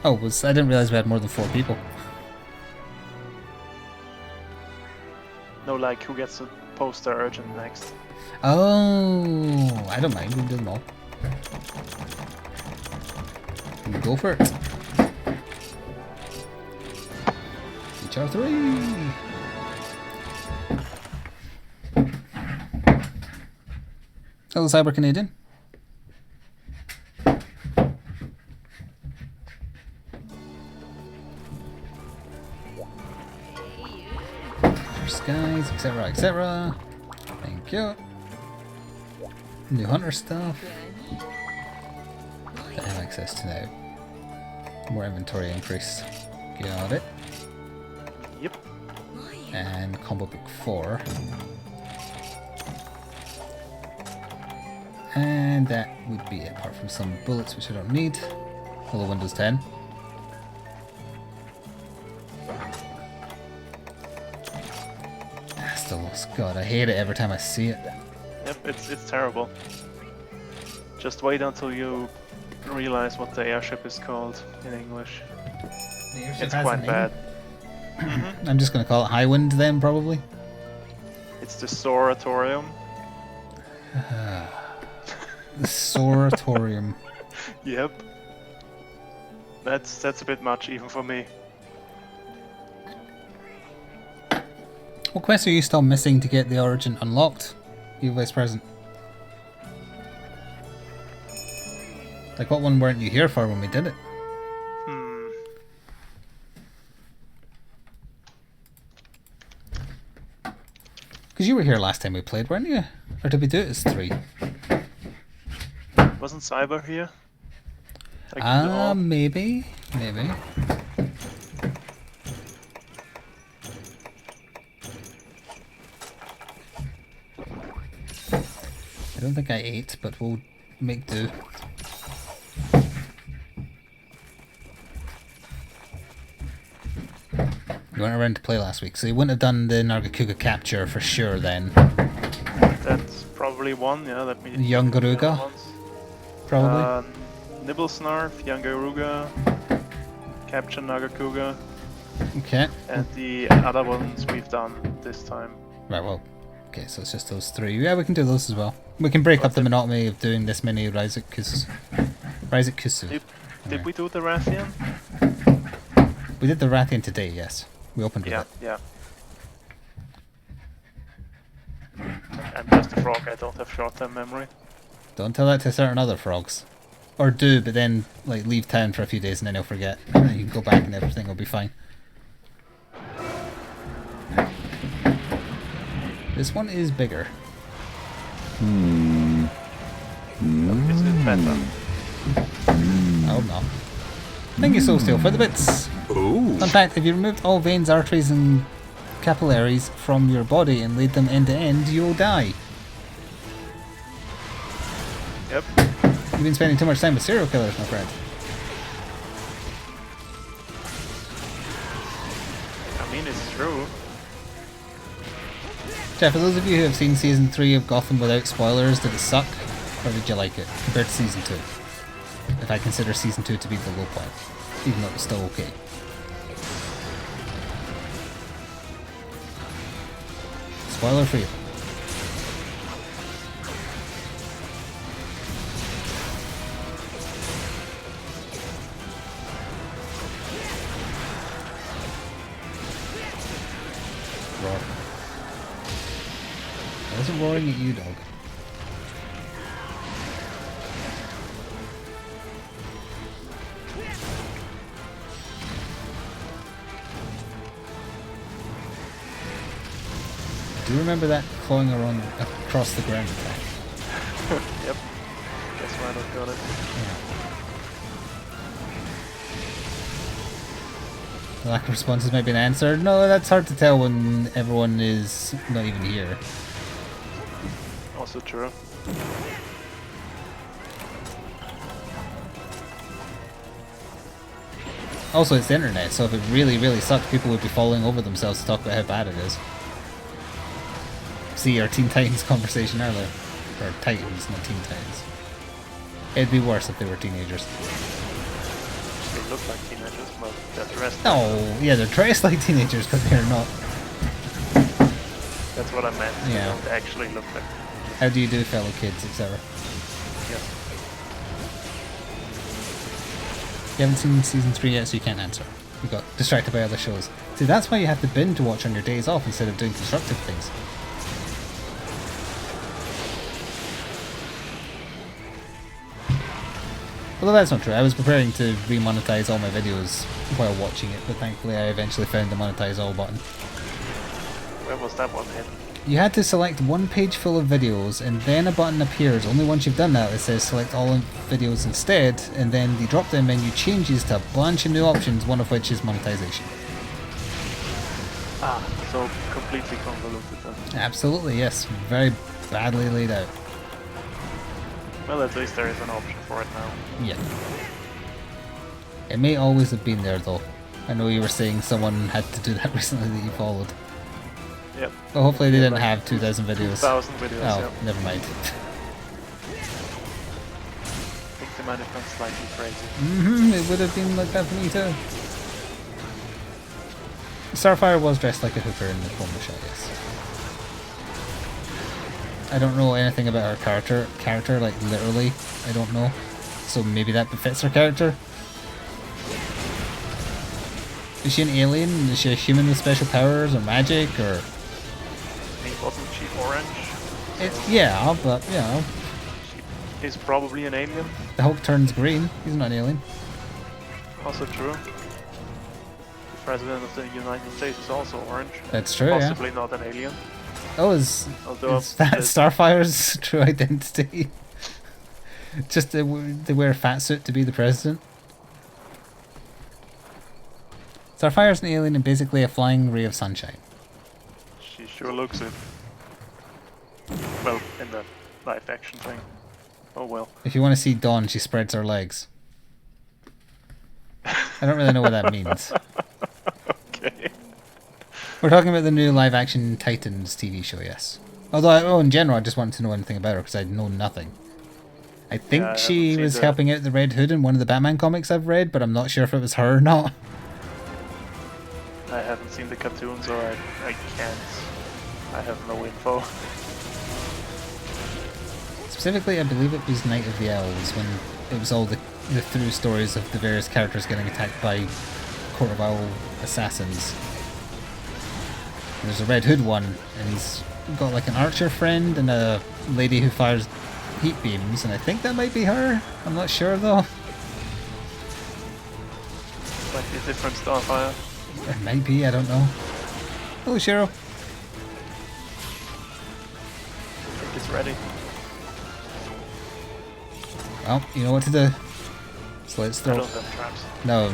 Oh, I didn't realize we had more than 4 people. No, like who gets to post their urgent next. Oh, I don't mind. We can do them all. Go for it. HR3. Hello, Cyber Canadian. Skies, etc., etc. Thank you. New hunter stuff. That I have access to now. More inventory increase. Got it. Yep. And combo book 4. And that would be it, apart from some bullets which I don't need. Hello, Windows 10. Pistols. God, I hate it every time I see it. Yep, it's terrible. Just wait until you realize what the airship is called in English. It's quite bad. I'm just gonna call it Highwind then, probably. It's the Soratorium. The Soratorium. Yep. That's a bit much even for me. What quests are you still missing to get the Origin unlocked, you Vice President? Like, what one weren't you here for when we did it? Because you were here last time we played, weren't you? Or did we do it as 3? Wasn't Cyber here? Maybe. Maybe. I don't think I ate, but we'll make do. You weren't around to play last week, so you wouldn't have done the Nargacuga capture for sure then. That's probably one, yeah. Let me. Youngaruga? Probably. Nibblesnarf, Youngaruga, Capture Nagakuga. Okay. And the other ones we've done this time. Right, well. Okay, so it's just those 3. Yeah, we can do those as well. We can break up the monotony of doing this many Ryukusu. Did we do the Rathian? We did the Rathian today, yes. We opened with it. Yeah. I'm just a frog, I don't have short-term memory. Don't tell that to certain other frogs. Or do, but then like leave town for a few days and then he'll forget. And then you can go back and everything will be fine. This one is bigger. Is it better? Oh no. Thank you, Soulsteel, for the bits. Ooh. Fun fact, if you removed all veins, arteries and capillaries from your body and laid them end to end, you'll die. Yep. You've been spending too much time with serial killers, my friend. I mean, it's true. Jeff, for those of you who have seen Season 3 of Gotham without spoilers, did it suck? Or did you like it, compared to Season 2? If I consider Season 2 to be the low point, even though it was still okay. Spoiler free. Roar. I wasn't roaring at you, dog. Do you remember that clawing around across the ground attack? Yep. Guess why I don't got it. The lack of responses may be an answer. No, that's hard to tell when everyone is not even here. Also true. Also, it's the internet, so if it really, really sucked, people would be falling over themselves to talk about how bad it is. See our Teen Titans conversation earlier. Or Titans, not Teen Titans. It'd be worse if they were teenagers. They look like teenagers, but they're dressed. Oh, yeah, they're dressed like teenagers, but they're not. That's what I meant. Yeah. They don't actually look like. How do you do, fellow kids, etc.? Yeah. You haven't seen Season 3 yet, so you can't answer. You got distracted by other shows. See, that's why you have to binge watch on your days off instead of doing constructive things. Although that's not true. I was preparing to remonetize all my videos while watching it, but thankfully I eventually found the monetize all button. Where was that one hidden? You had to select one page full of videos, and then a button appears. Only once you've done that, it says select all videos instead, and then the drop-down menu changes to a bunch of new options, one of which is monetization. Ah, so completely convoluted then. Absolutely, yes. Very badly laid out. Well, at least there is an option for it now. Yeah. It may always have been there, though. I know you were saying someone had to do that recently that you followed. Yep. Well, hopefully they didn't Like have 2,000 videos. 2,000 videos, Oh, yeah. never mind. I think they might have gone slightly crazy. It would have been like that for me too. Starfire was dressed like a hooker in the promo shot, yes. I don't know anything about her character, like literally, I don't know. So maybe that befits her character. Is she an alien? Is she a human with special powers or magic or? I mean, wasn't she orange? Yeah, but you know. She is probably an alien. The Hulk turns green. He's not an alien. Also true. The president of the United States is also orange. That's true, Possibly not an alien. Oh, is Although that Starfire's true identity? Just they wear a fat suit to be the president? Starfire's an alien and basically a flying ray of sunshine. She sure looks it. Well, in the live action thing. Oh well. If you want to see Dawn, she spreads her legs. I don't really know what that means. Okay. We're talking about the new live-action Titans TV show, yes. Although, in general, I just wanted to know anything about her because I know nothing. I think Yeah, I she haven't was seen helping out the Red Hood in one of the Batman comics I've read, but I'm not sure if it was her or not. I haven't seen the cartoon, so I can't. I have no info. Specifically, I believe it was Night of the Owls, when it was all the through stories of the various characters getting attacked by Court of Owl assassins. And there's a Red Hood one, and he's got like an archer friend and a lady who fires heat beams, and I think that might be her. I'm not sure though. Might be a different Starfire. It might be, I don't know. Hello, Cheryl. I think it's ready. Well, you know what to do. Slit its I throat. don't have traps. No.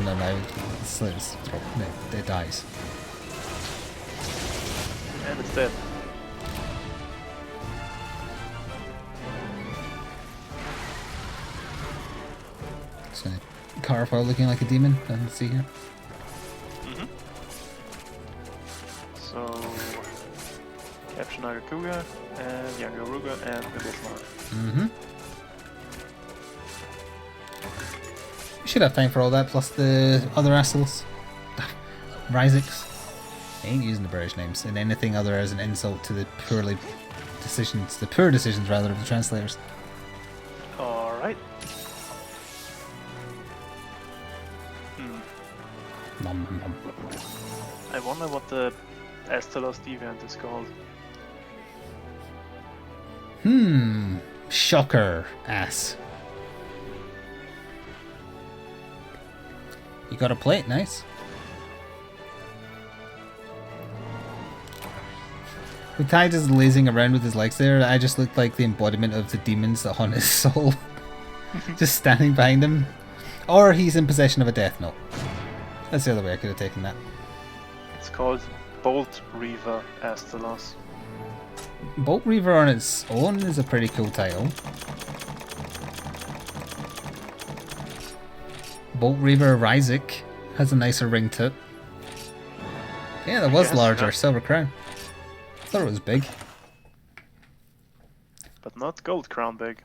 Slit its throat. No, it dies. And it's dead. Just gonna carve while looking like a demon. Let's see here. So, capture Nagakuga and Younger Ruga and Middlesmart. We should have time for all that, plus the other assholes. Ryzix. I ain't using the British names in anything other as an insult to the poor decisions rather of the translators. Alright. Nom, nom, nom. I wonder what the Astalos deviant is called. Shocker, ass. You got a plate, nice. With Ty just lazing around with his legs there, I just looked like the embodiment of the demons that haunt his soul. Just standing behind him. Or he's in possession of a death note. That's the other way I could have taken that. It's called Bolt Reaver Astalos. Bolt Reaver on its own is a pretty cool title. Bolt Reaver Ryzik has a nicer ring to it. Yeah, that was Yes, larger. yeah. Silver Crown. Thought it was big. But not Gold Crown big.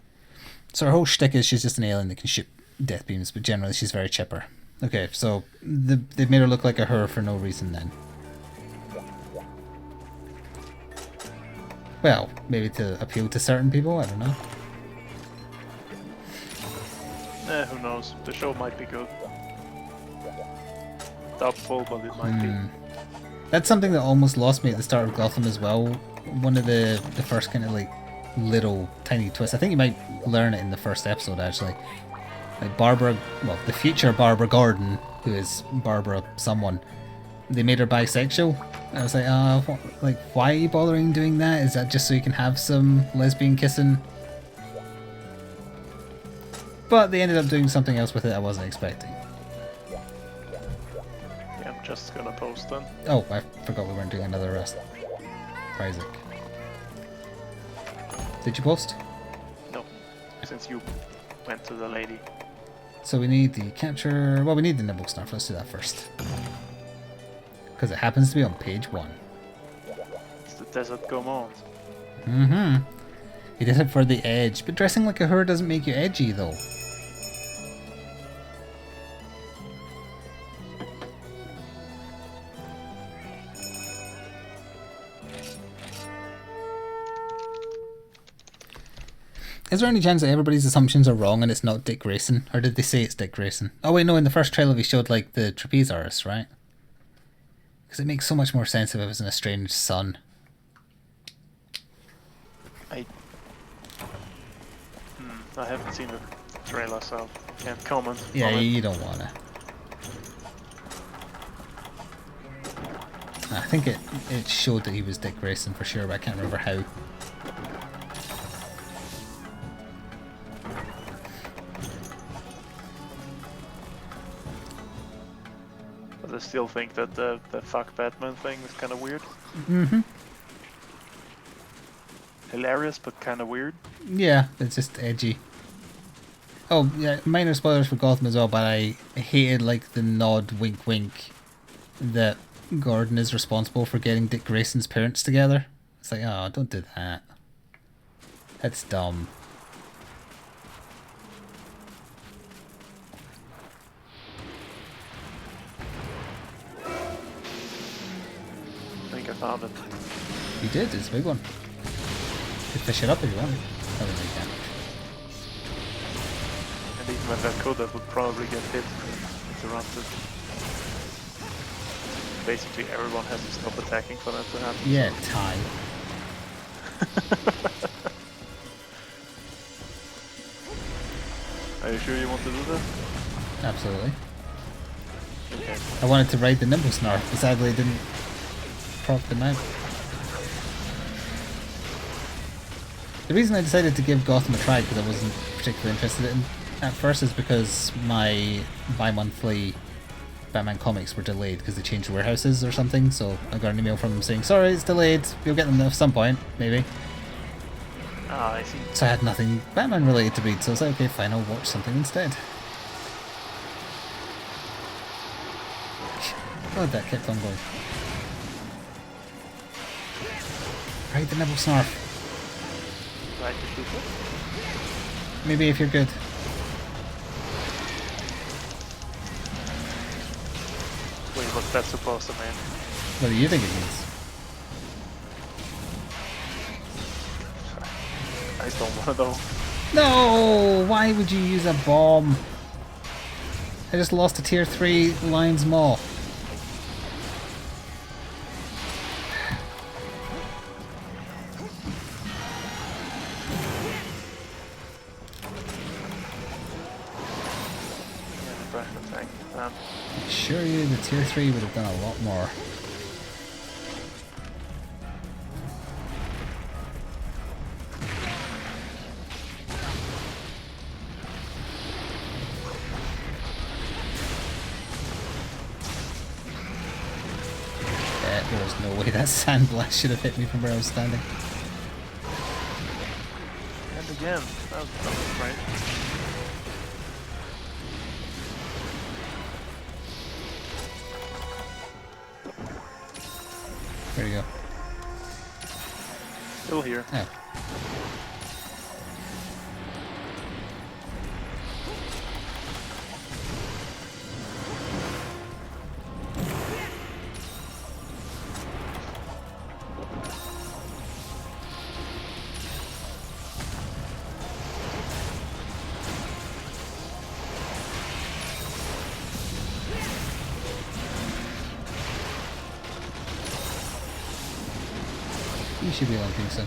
So her whole shtick is she's just an alien that can shoot death beams, but generally she's very chipper. Okay, so they've made her look like a her for no reason then. Well, maybe to appeal to certain people, I don't know. Who knows? The show might be good. Doubtful, but it might be. That's something that almost lost me at the start of Gotham as well. One of the first kind of like little tiny twists. I think you might learn it in the first episode actually. Like Barbara, well, the future Barbara Gordon, who is Barbara someone, they made her bisexual. I was like, why are you bothering doing that? Is that just so you can have some lesbian kissing? But they ended up doing something else with it I wasn't expecting. Yeah, I'm just gonna post them. Oh, I forgot we weren't doing another rest. Isaac. Did you post? No, since you went to the lady. So we need the capture... Well, we need the nibble snarf. Let's do that first. Because it happens to be on page 1. Desert Gourmand. Mm-hmm. He did it for the edge, but dressing like a herd doesn't make you edgy, though. Is there any chance that everybody's assumptions are wrong and it's not Dick Grayson? Or did they say it's Dick Grayson? Oh wait, no, in the first trailer we showed like the trapeze artist, right? Because it makes so much more sense if it was an estranged son. I haven't seen the trailer, so can't comment. Yeah, on it. you don't wanna. I think it showed that he was Dick Grayson for sure, but I can't remember how. But I still think that the fuck Batman thing is kind of weird. Mm-hmm. Hilarious, but kind of weird. Yeah, it's just edgy. Oh, yeah, minor spoilers for Gotham as well, but I hated, like, the nod wink-wink that Gordon is responsible for getting Dick Grayson's parents together. It's like, oh, don't do that. That's dumb. I think I found it. You did, it's a big one. You could fish it up if you want. Oh, no, you can't. And even if I could, I would probably get hit. Interrupted. Basically, everyone has to stop attacking for that to happen. Yeah, time. Are you sure you want to do that? Absolutely. Okay. I wanted to ride the Nimble Snarf, but sadly it didn't prop them out. The reason I decided to give Gotham a try, because I wasn't particularly interested in at first, is because my bi-monthly Batman comics were delayed because they changed warehouses or something, so I got an email from them saying, sorry, it's delayed, you'll get them at some point, maybe. Ah, I see. So I had nothing Batman related to read, so I was like, okay, fine, I'll watch something instead. Oh, that kept on going. Ride the Nibble Snarf. Right to shoot it? Maybe if you're good. Wait, what's that supposed to mean? What do you think it means? I don't want to know. No! Why would you use a bomb? I just lost a tier 3 Lion's Maw. I assure you the tier 3 would have done a lot more. There was no way that sand blast should have hit me from where I was standing. And again, that was right. Where'd you go? Still here. Oh. You should be liking so.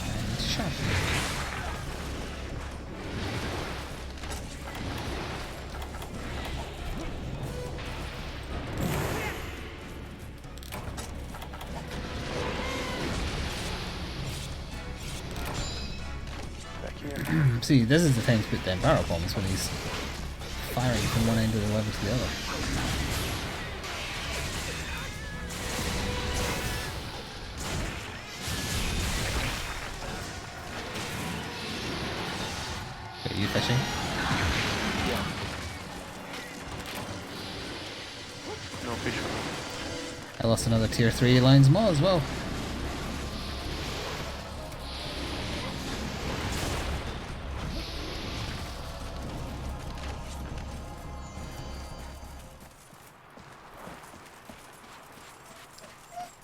And shot. See, this is the time to put down barrel bombs when he's firing from one end of the level to the other. fishing. Yeah. No fish for me. I lost another tier 3 Lion's Maw as well.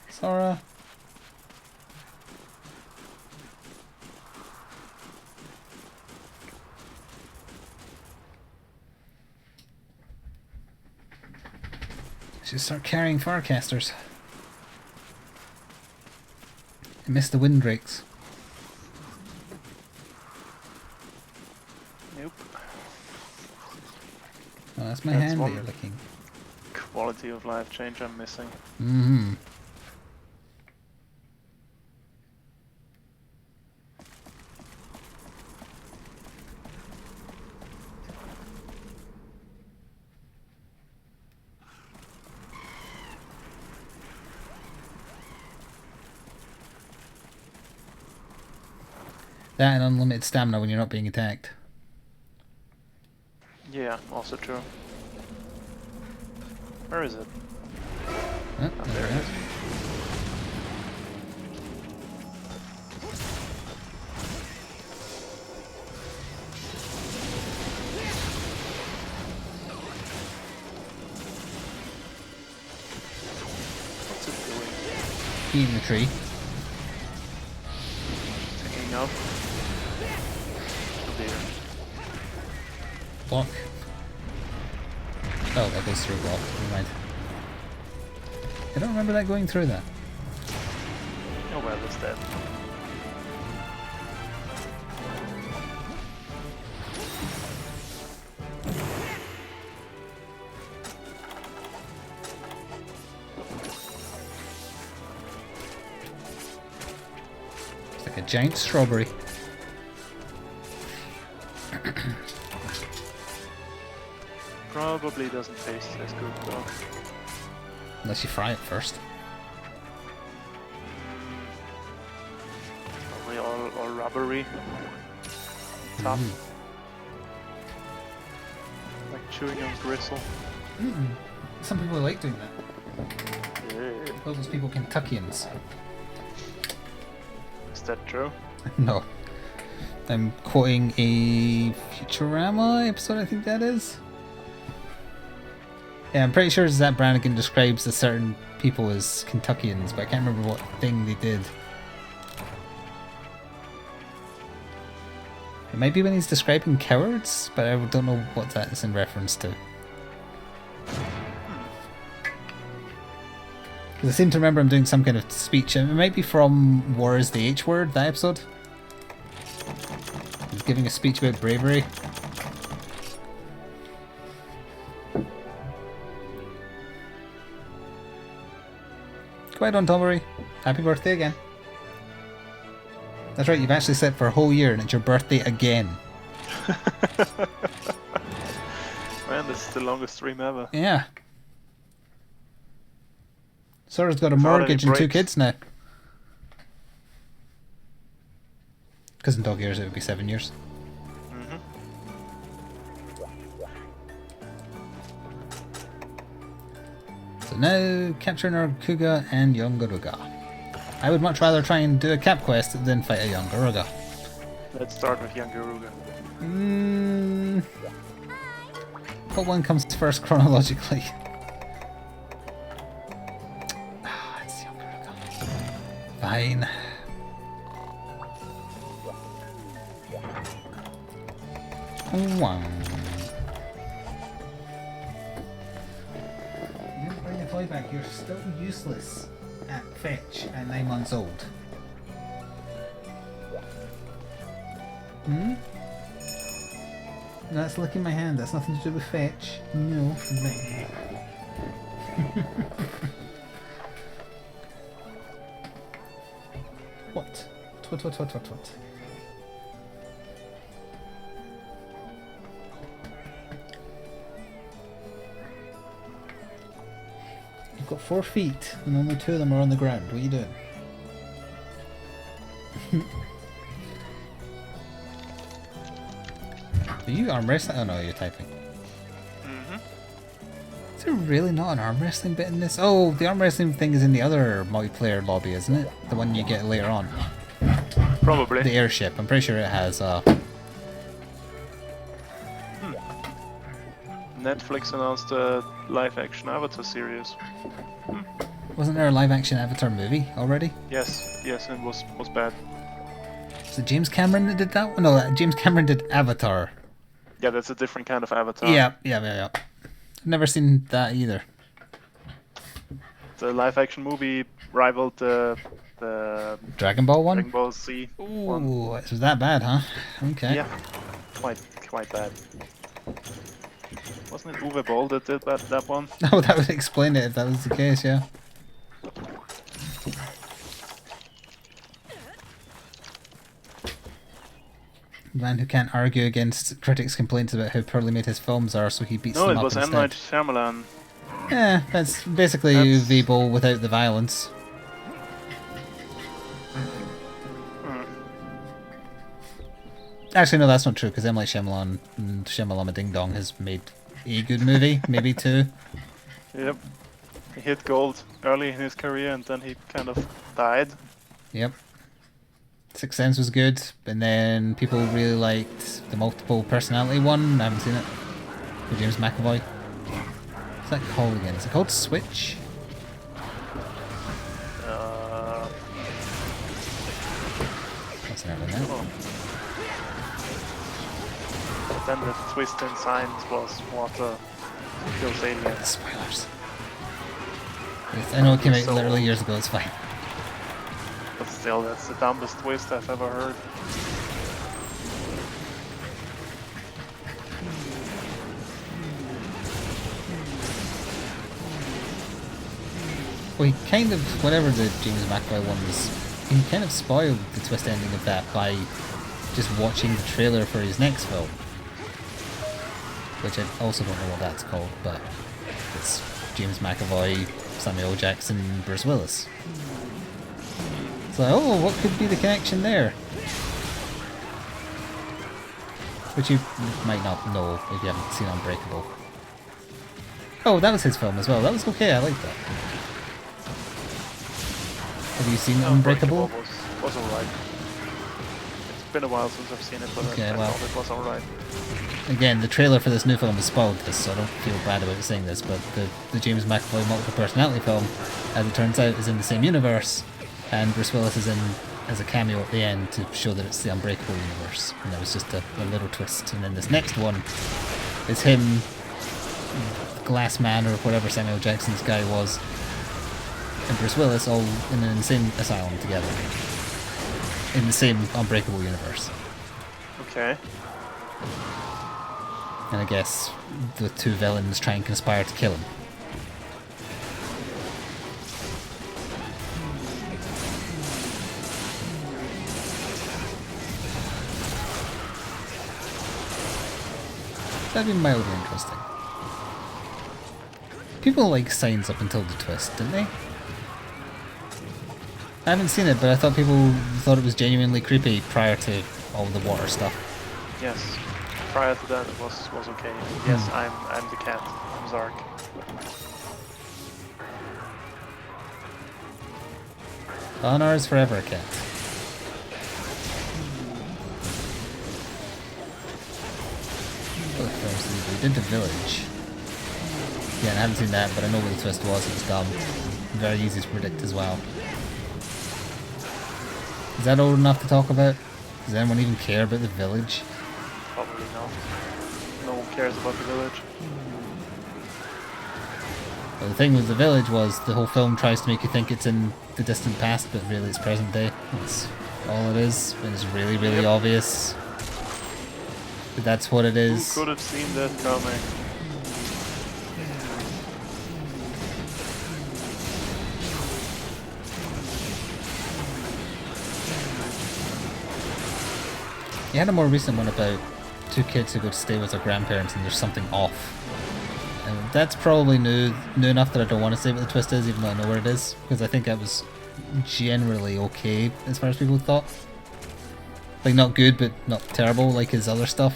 Sora. Should start carrying forecasters. I missed the windbreaks. Nope. Oh, that's my That's hand that one. you're licking. Quality of life change I'm missing. Mm-hmm. That and unlimited stamina when you're not being attacked. Yeah, also true. Where is it? Oh, Oh, there it is. What's it doing? Eating the tree. Hanging up. Oh dear. Block. Oh, that goes through a block. Never mind. I don't remember that going through that. Oh well, it's dead. It's like a giant strawberry. Probably doesn't taste as good though. Unless you fry it first. Probably all rubbery. Tough. Like chewing on gristle. Some people like doing that. Yeah. Well, those people Kentuckians. Is that true? No. I'm quoting a Futurama episode, I think that is. Yeah, I'm pretty sure Zap Brannigan describes a certain people as Kentuckians, but I can't remember what thing they did. It might be when he's describing cowards, but I don't know what that is in reference to. Because I seem to remember him doing some kind of speech. It might be from War is the H Word, that episode. He's giving a speech about bravery. Quiet on, Tombury. Happy birthday again. That's right, you've actually slept for a whole year and it's your birthday again. Man, this is the longest stream ever. Yeah. Sora's got a Without any mortgage and 2 breaks. kids now. Because in dog years it would be 7 years. So now capturing our Kuga and Yongaruga. I would much rather try and do a cap quest than fight a Yongaruga. Let's start with Yangaruga. What one comes first chronologically? It's Yongaruga. Fine. Wow. You didn't bring the toy back. You're still useless at fetch at 9 months old. That's licking my hand. That's nothing to do with fetch. No. What? What? You've got 4 feet and only 2 of them are on the ground. What are you doing? Are you arm wrestling? Oh no, you're typing. Mm-hmm. Is there really not an arm wrestling bit in this? Oh, the arm wrestling thing is in the other multiplayer lobby, isn't it? The one you get later on. Probably. The airship. I'm pretty sure it has. Netflix announced a live-action Avatar series. Wasn't there a live-action Avatar movie already? Yes, and it was bad. Was it James Cameron that did that one? No, James Cameron did Avatar. Yeah, that's a different kind of Avatar. Yeah. I've never seen that either. The live-action movie rivaled the Dragon Ball one? Dragon Ball Z one. Ooh, it was that bad, huh? Okay. Yeah, quite bad. Wasn't it Uwe Boll that did that one? Oh, that would explain it if that was the case, yeah. Man who can't argue against critics' complaints about how poorly made his films are, so he beats No, them it up was M. instead. Night Shyamalan. Yeah, that's basically That's- Uwe Boll without the violence. Actually, no, that's not true, because M. Night Shyamalan and Shyamalama Ding Dong has made a good movie, maybe two. Yep. He hit gold early in his career and then he kind of died. Yep. Sixth Sense was good, and then people really liked the multiple personality one. I haven't seen it. With James McAvoy. What's that called again? Is it called Switch? What's the name of that? Oh. But then the twist in science was water kills aliens. Spoilers. I know it came out So- literally years ago, it's fine. But still, that's the dumbest twist I've ever heard. Well, he kind of, whatever the James McAvoy one was, he kind of spoiled the twist ending of that by just watching the trailer for his next film. Which I also don't know what that's called, but it's James McAvoy, Samuel L. Jackson, Bruce Willis. It's like, oh, what could be the connection there? Which you might not know if you haven't seen Unbreakable. Oh, that was his film as well. That was okay, I liked that. Have you seen Unbreakable? Was alright. It's been a while since I've seen it, but Okay, I well. thought it was alright. Again, the trailer for this new film has spoiled this, so I don't feel bad about saying this, but the James McAvoy multiple personality film, as it turns out, is in the same universe, and Bruce Willis is in as a cameo at the end to show that it's the Unbreakable universe, and that was just a little twist. And then this next one is him, Glass Man, or whatever Samuel Jackson's guy was, and Bruce Willis all in an insane asylum together, in the same Unbreakable universe. Okay. And I guess the two villains try and conspire to kill him. That'd be mildly interesting. People like signs up until the twist, didn't they? I haven't seen it, but I thought people thought it was genuinely creepy prior to all the water stuff. Yes. Prior to that, it was okay. Yes, I'm the cat. I'm Zark. Honor is forever a cat. What films did we do? We did The Village. Yeah, and I haven't seen that, but I know what the twist was. It was dumb. Very easy to predict as well. Is that old enough to talk about? Does anyone even care about The Village? Probably not. No one cares about the village. But the thing with The Village was the whole film tries to make you think it's in the distant past, but really it's present day. That's all it is, and it's really, really Yep. obvious. But that's what it is. Who could have seen that coming? You had a more recent one about two kids who go to stay with their grandparents and there's something off. And that's probably new enough that I don't want to say what the twist is, even though I know where it is, because I think that was generally okay as far as people thought. Like, not good, but not terrible, like his other stuff.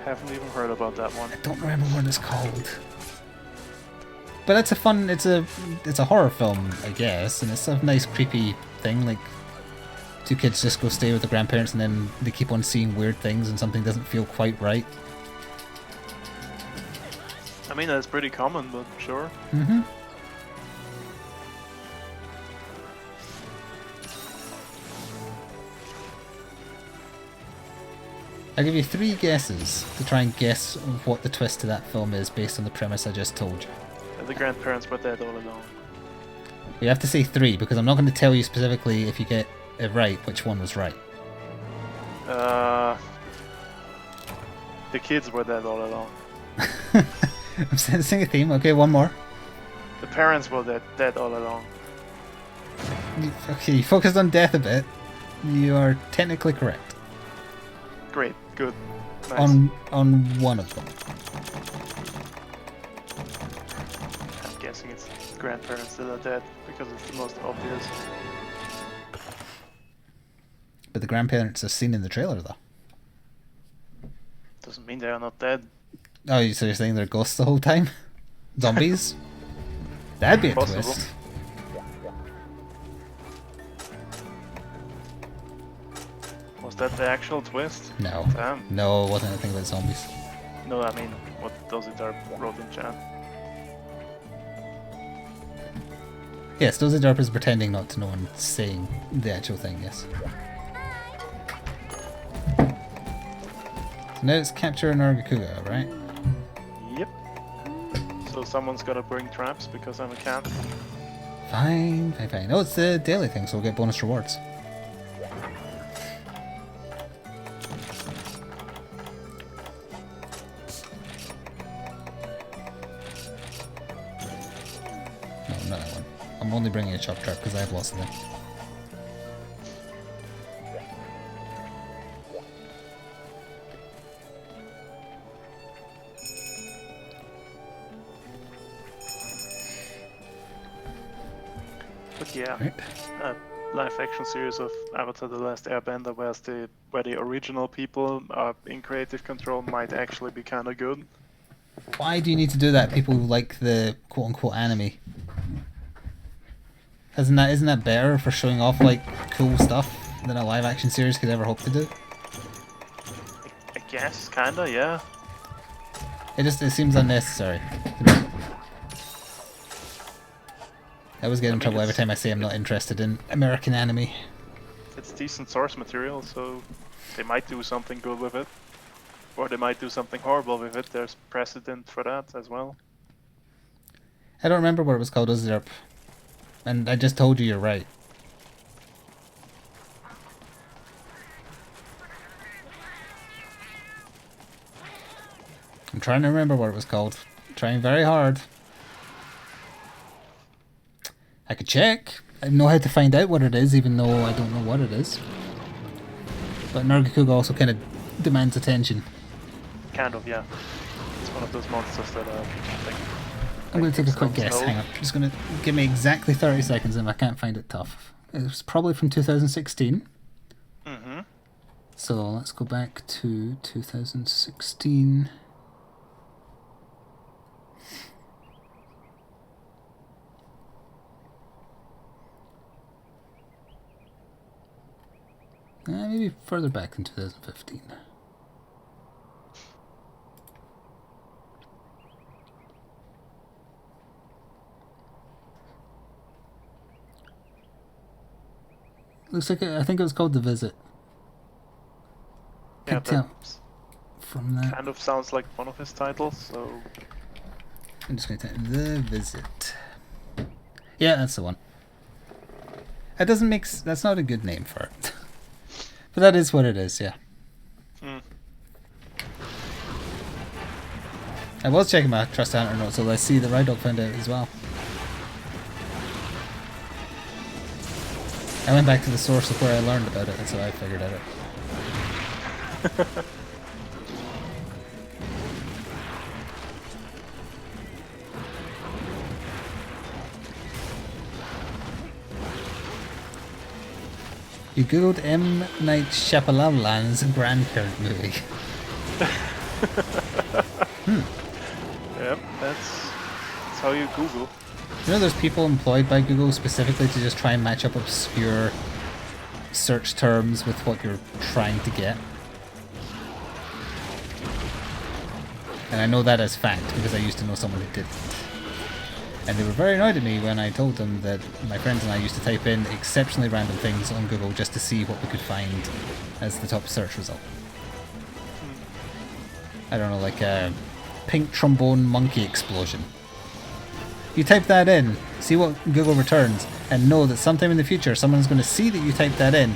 Haven't even heard about that one. I don't remember what it's called. But it's a fun, it's a horror film, I guess, and it's a nice creepy thing, like two kids just go stay with the grandparents and then they keep on seeing weird things and something doesn't feel quite right. I mean, that's pretty common, but sure. Mm-hmm. I'll give you 3 guesses to try and guess what the twist to that film is based on the premise I just told you. The grandparents were dead all along. You have to say 3 because I'm not going to tell you specifically if you get it right which one was right. The kids were dead all along. I'm sensing a theme. Okay, one more. The parents were dead all along. Okay, you focused on death a bit. You are technically correct. Great, good, nice. On one of them. I'm guessing it's grandparents that are dead because it's the most obvious. But the grandparents are seen in the trailer, though. Doesn't mean they are not dead. Oh, so you're saying they're ghosts the whole time? Zombies? That'd be a Possible. twist. Was that the actual twist? No. Damn. No, it wasn't anything about zombies. No, I mean, what does it wrote in chat? Yes, Dozy Derp is pretending not to know and saying the actual thing, yes. So now it's capture Nargacuga, right? Yep. So someone's gotta bring traps because I'm a cat. Fine, fine, fine. Oh, it's the daily thing, so we'll get bonus rewards. No, not that one. I'm only bringing a chop trap because I have lots of them. But yeah, Right. live action series of Avatar: The Last Airbender, where the original people are in creative control, might actually be kind of good. Why do you need to do that? People who like the quote-unquote anime. Isn't that better for showing off like cool stuff than a live action series could ever hope to do? I guess, kinda, yeah. It seems unnecessary. I always get in trouble every time I say I'm not interested in American anime. It's decent source material, so they might do something good with it. Or they might do something horrible with it. There's precedent for that as well. I don't remember what it was called, Ozerp. And I just told you you're right. I'm trying to remember what it was called. I'm trying very hard. I could check. I know how to find out what it is, even though I don't know what it is. But Nargacuga also kind of demands attention. Kind of, yeah. It's one of those monsters that I'm going to take a quick Sounds guess. low. Hang on. Just going to give me exactly 30 seconds and if I can't find it, tough. It was probably from 2016. Mm-hmm. So let's go back to 2016. Maybe further back than 2015. Looks like I think it was called The Visit. Yeah, Can't tell that from that. kind of sounds like one of his titles, so... I'm just going to type The Visit. Yeah, that's the one. That doesn't make... That's not a good name for it. But that is what it is, yeah. I was checking my Trust Hunter notes, so I see the Ride Dog found out as well. I went back to the source of where I learned about it, that's how I figured out it. You googled M. Night Shyamalan's grandparent movie. Yep, that's how you Google. You know there's people employed by Google specifically to just try and match up obscure search terms with what you're trying to get. And I know that as fact because I used to know someone who did it. And they were very annoyed at me when I told them that my friends and I used to type in exceptionally random things on Google just to see what we could find as the top search result. I don't know, like a pink trombone monkey explosion. You type that in, see what Google returns, and know that sometime in the future someone's going to see that you typed that in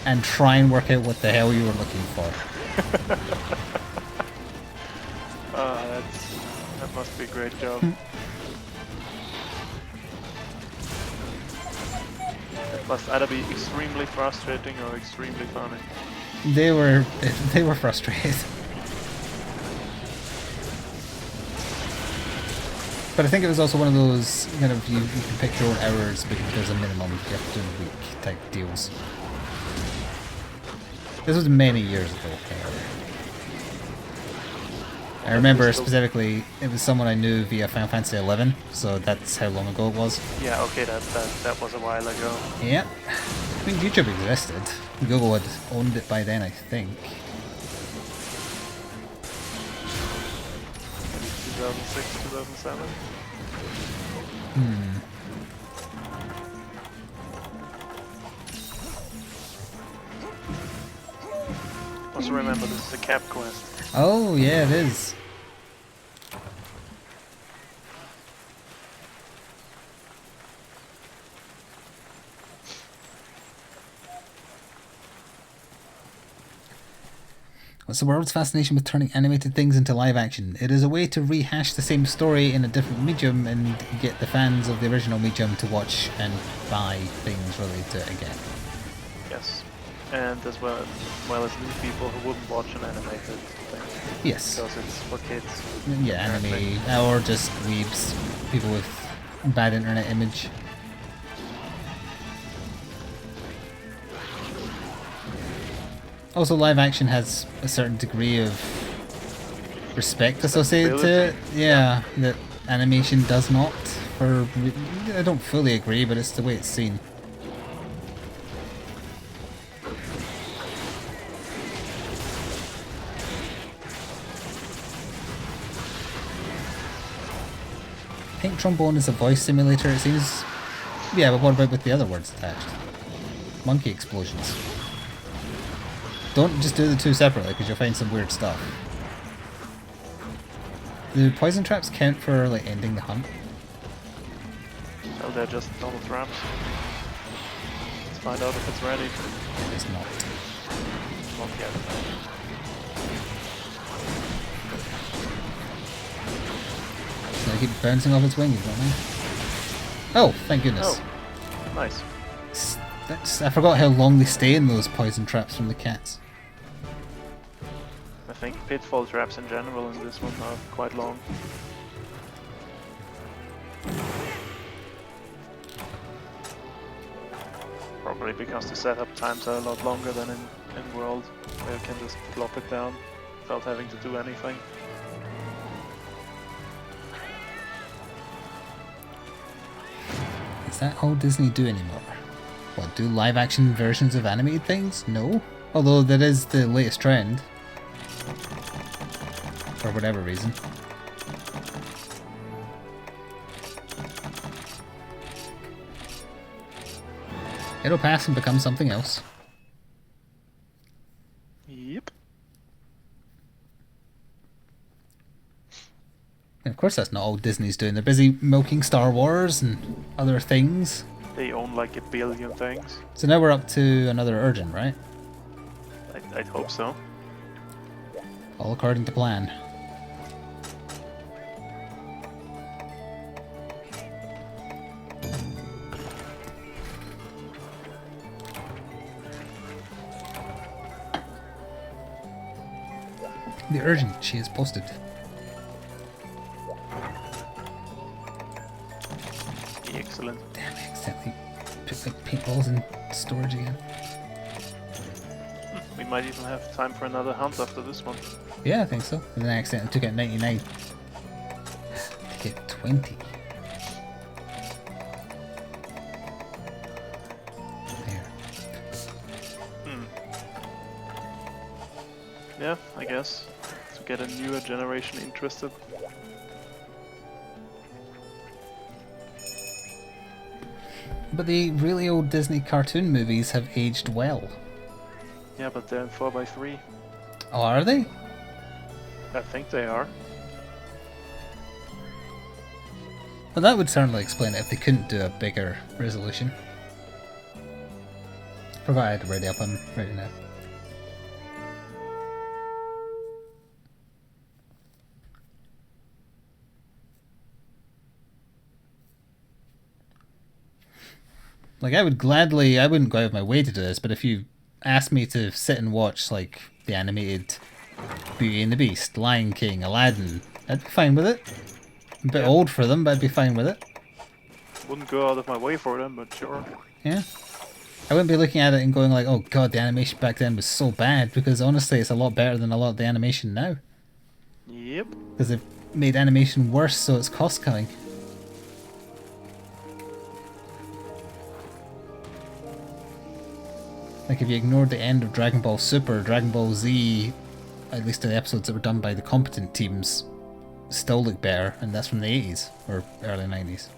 and try and work out what the hell you were looking for. That must be a great job. It must either be extremely frustrating or extremely funny. They were frustrated. But I think it was also one of those kind of you can pick your own hours because there's a minimum you have to do in a week type deals. This was many years ago. I remember specifically it was someone I knew via Final Fantasy 11, so that's how long ago it was. Yeah, okay, that was a while ago. Yeah. I mean, YouTube existed. Google had owned it by then, I think. Maybe 2006, 2007? Also remember, this is a cap quest. Oh, yeah, it is. What's the world's fascination with turning animated things into live action? It is a way to rehash the same story in a different medium and get the fans of the original medium to watch and buy things related to it again. Yes. And as well as new people who wouldn't watch an animated thing. Yes. Because it's for kids. Yeah, anime, or just weebs, people with bad internet image. Also, live action has a certain degree of respect associated to it. Yeah, that animation does not. I don't fully agree, but it's the way it's seen. Pink trombone is a voice simulator, it seems. Yeah, but what about with the other words attached? Monkey explosions. Don't just do the two separately, because you'll find some weird stuff. Do poison traps count for like ending the hunt? No, they're just normal traps. Let's find out if it's ready. It's not. Not yet. So they keep bouncing off its wings, don't they? Oh, thank goodness. Oh, nice. I forgot how long they stay in those poison traps from the cats. I think pitfall traps in general in this one are quite long. Probably because the setup times are a lot longer than in World, where you can just plop it down without having to do anything. Is that all Disney do anymore? What, do live action versions of animated things? No. Although that is the latest trend. For whatever reason. It'll pass and become something else. Yep. And of course that's not all Disney's doing. They're busy milking Star Wars and other things. They own like a billion things. So now we're up to another Urgent, right? I'd hope so. All according to plan. The Urgent, she has posted. Excellent. Damn, I accidentally put like paintballs in storage again. We might even have time for another hunt after this one. Yeah, I think so. And then I accidentally took out 99. To get 20. There. Yeah, I guess. To get a newer generation interested. But the really old Disney cartoon movies have aged well. Yeah, but they're in 4x3. Oh, are they? I think they are. Well, that would certainly explain it if they couldn't do a bigger resolution. Provided ready up, I'm ready now. Like, I wouldn't go out of my way to do this, but if you asked me to sit and watch, like, the animated Beauty and the Beast, Lion King, Aladdin, I'd be fine with it. A bit old for them, but I'd be fine with it. Wouldn't go out of my way for them, but sure. Yeah. I wouldn't be looking at it and going like, oh god, the animation back then was so bad, because honestly it's a lot better than a lot of the animation now. Yep. Because they've made animation worse, so it's cost cutting. Like if you ignored the end of Dragon Ball Super, Dragon Ball Z, at least the episodes that were done by the competent teams, still look better, and that's from the 80s, or early 90s.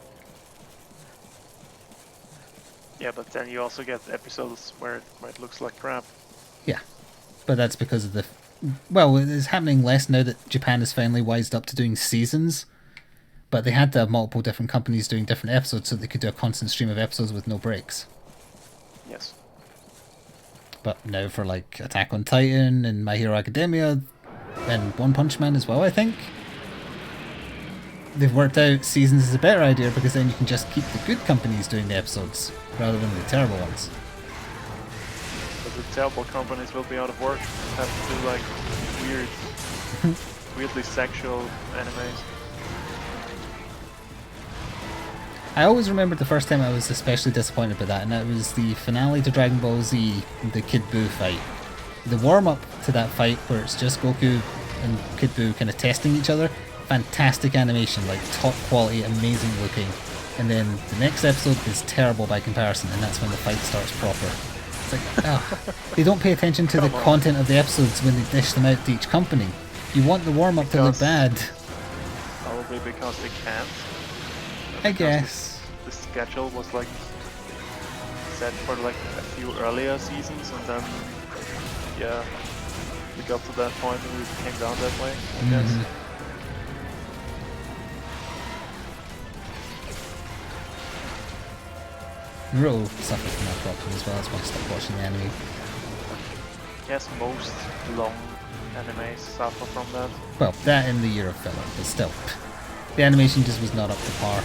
Yeah, but then you also get episodes where it looks like crap. Yeah, but that's because of the... Well, it's happening less now that Japan has finally wised up to doing seasons, but they had to have multiple different companies doing different episodes so they could do a constant stream of episodes with no breaks. Yes. But now for like Attack on Titan and My Hero Academia and One Punch Man as well, I think, they've worked out seasons is a better idea because then you can just keep the good companies doing the episodes rather than the terrible ones. But the terrible companies will be out of work. Have to do like weirdly sexual animes. I always remembered the first time I was especially disappointed by that, and that was the finale to Dragon Ball Z, the Kid Buu fight. The warm-up to that fight, where it's just Goku and Kid Buu kind of testing each other, fantastic animation, like top quality, amazing looking. And then the next episode is terrible by comparison, and that's when the fight starts proper. It's like, they don't pay attention to the content of the episodes when they dish them out to each company. You want the warm-up to look bad. Probably because they can't. I guess. The schedule was like set for like a few earlier seasons, and then yeah, we got to that point and we came down that way, I guess. Naruto suffered from that problem as well, that's why I stopped watching the anime. Yes, most long animes suffer from that. Well, that in the year of filler, but still. The animation just was not up to par.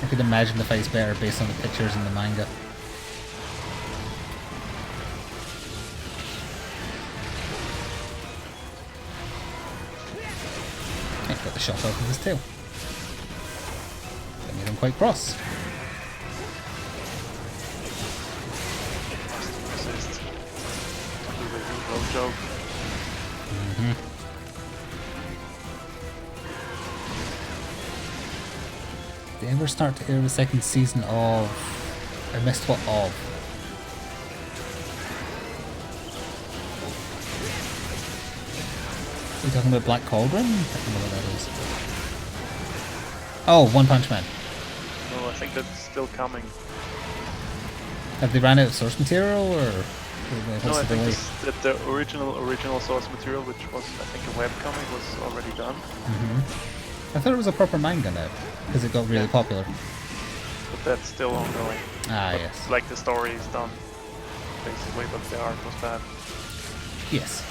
I could imagine the fight's better based on the pictures in the manga. I've got the shot off of his tail. That made him quite cross. Resist. No joke. Did they ever start to air the second season of... I missed what of. Are you talking about Black Cauldron? I don't know what that is. Oh, One Punch Man. No, I think that's still coming. Have they ran out of source material, or what's No, I the think delay? that the original source material, which was I think a webcomic, was already done. I thought it was a proper manga now, because it got really popular. But that's still ongoing. Ah, But, yes. like the story is done, basically, but the art was bad. Yes.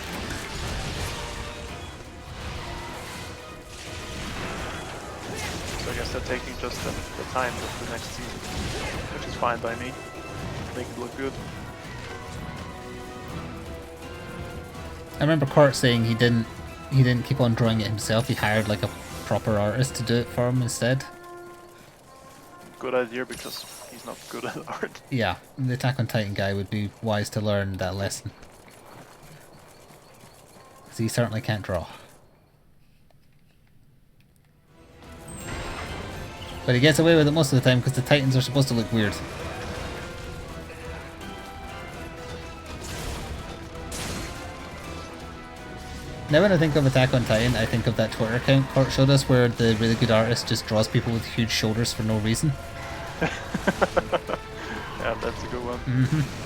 So I guess they're taking just the time of the next season, which is fine by me. Make it look good. I remember Kurt saying he didn't keep on drawing it himself. He hired like a proper artist to do it for him instead. Good idea, because he's not good at art. Yeah, the Attack on Titan guy would be wise to learn that lesson. because he certainly can't draw. But he gets away with it most of the time because the Titans are supposed to look weird. Now when I think of Attack on Titan, I think of that Twitter account Court showed us where the really good artist just draws people with huge shoulders for no reason. Yeah, that's a good one. Mm-hmm.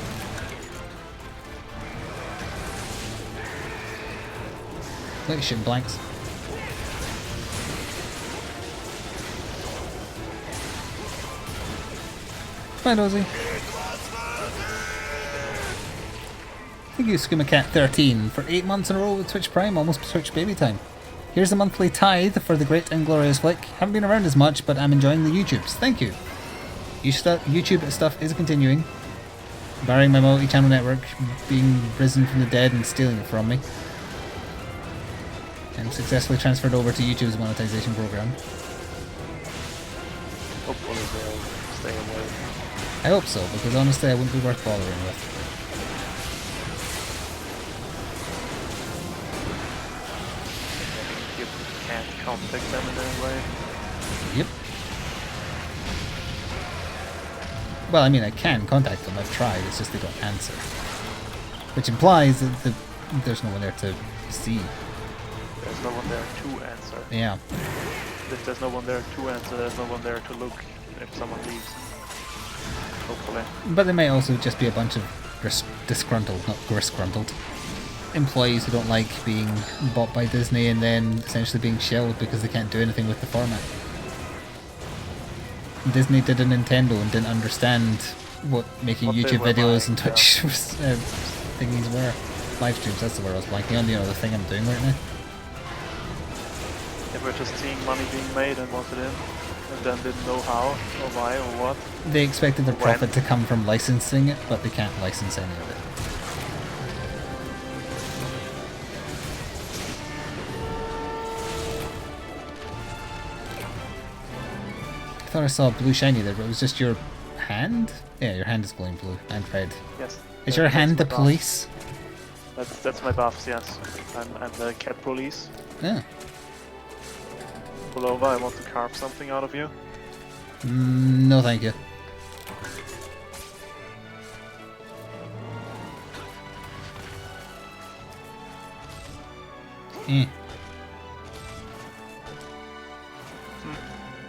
Look at shit blanks. Bye, Dozy. Thank you, ScumaCat13, for 8 months in a row with Twitch Prime, almost Twitch baby time. Here's a monthly tithe for the great and glorious Flik. Haven't been around as much, but I'm enjoying the YouTubes. Thank you. YouTube stuff is continuing, barring my multi-channel network being risen from the dead and stealing it from me. I'm successfully transferred over to YouTube's monetization program. Hopefully they'll stay away. I hope so, because honestly I wouldn't be worth bothering with. You can't contact them in any way. Yep. Well, I mean, I can contact them. I've tried. It's just they don't answer. Which implies that there's no one there to see. There's no one there to answer. Yeah. If there's no one there to answer, there's no one there to look if someone leaves. Hopefully. But there may also just be a bunch of disgruntled, not grisgruntled, employees who don't like being bought by Disney and then essentially being shelled because they can't do anything with the format. Disney did a Nintendo and didn't understand what making YouTube videos and Twitch thingies were. Live streams, that's the word I was blanking on, the thing I'm doing right now. They were just seeing money being made and wanted in, and then didn't know how, or why, or what. They expected their profit to come from licensing it, but they can't license any of it. I thought I saw a blue shiny there, but it was just your hand? Yeah, your hand is glowing blue and red. Yes. Is your hand the police? That's my buffs, yes. I'm the cat police. Yeah. Pull over, I want to carve something out of you. No, thank you.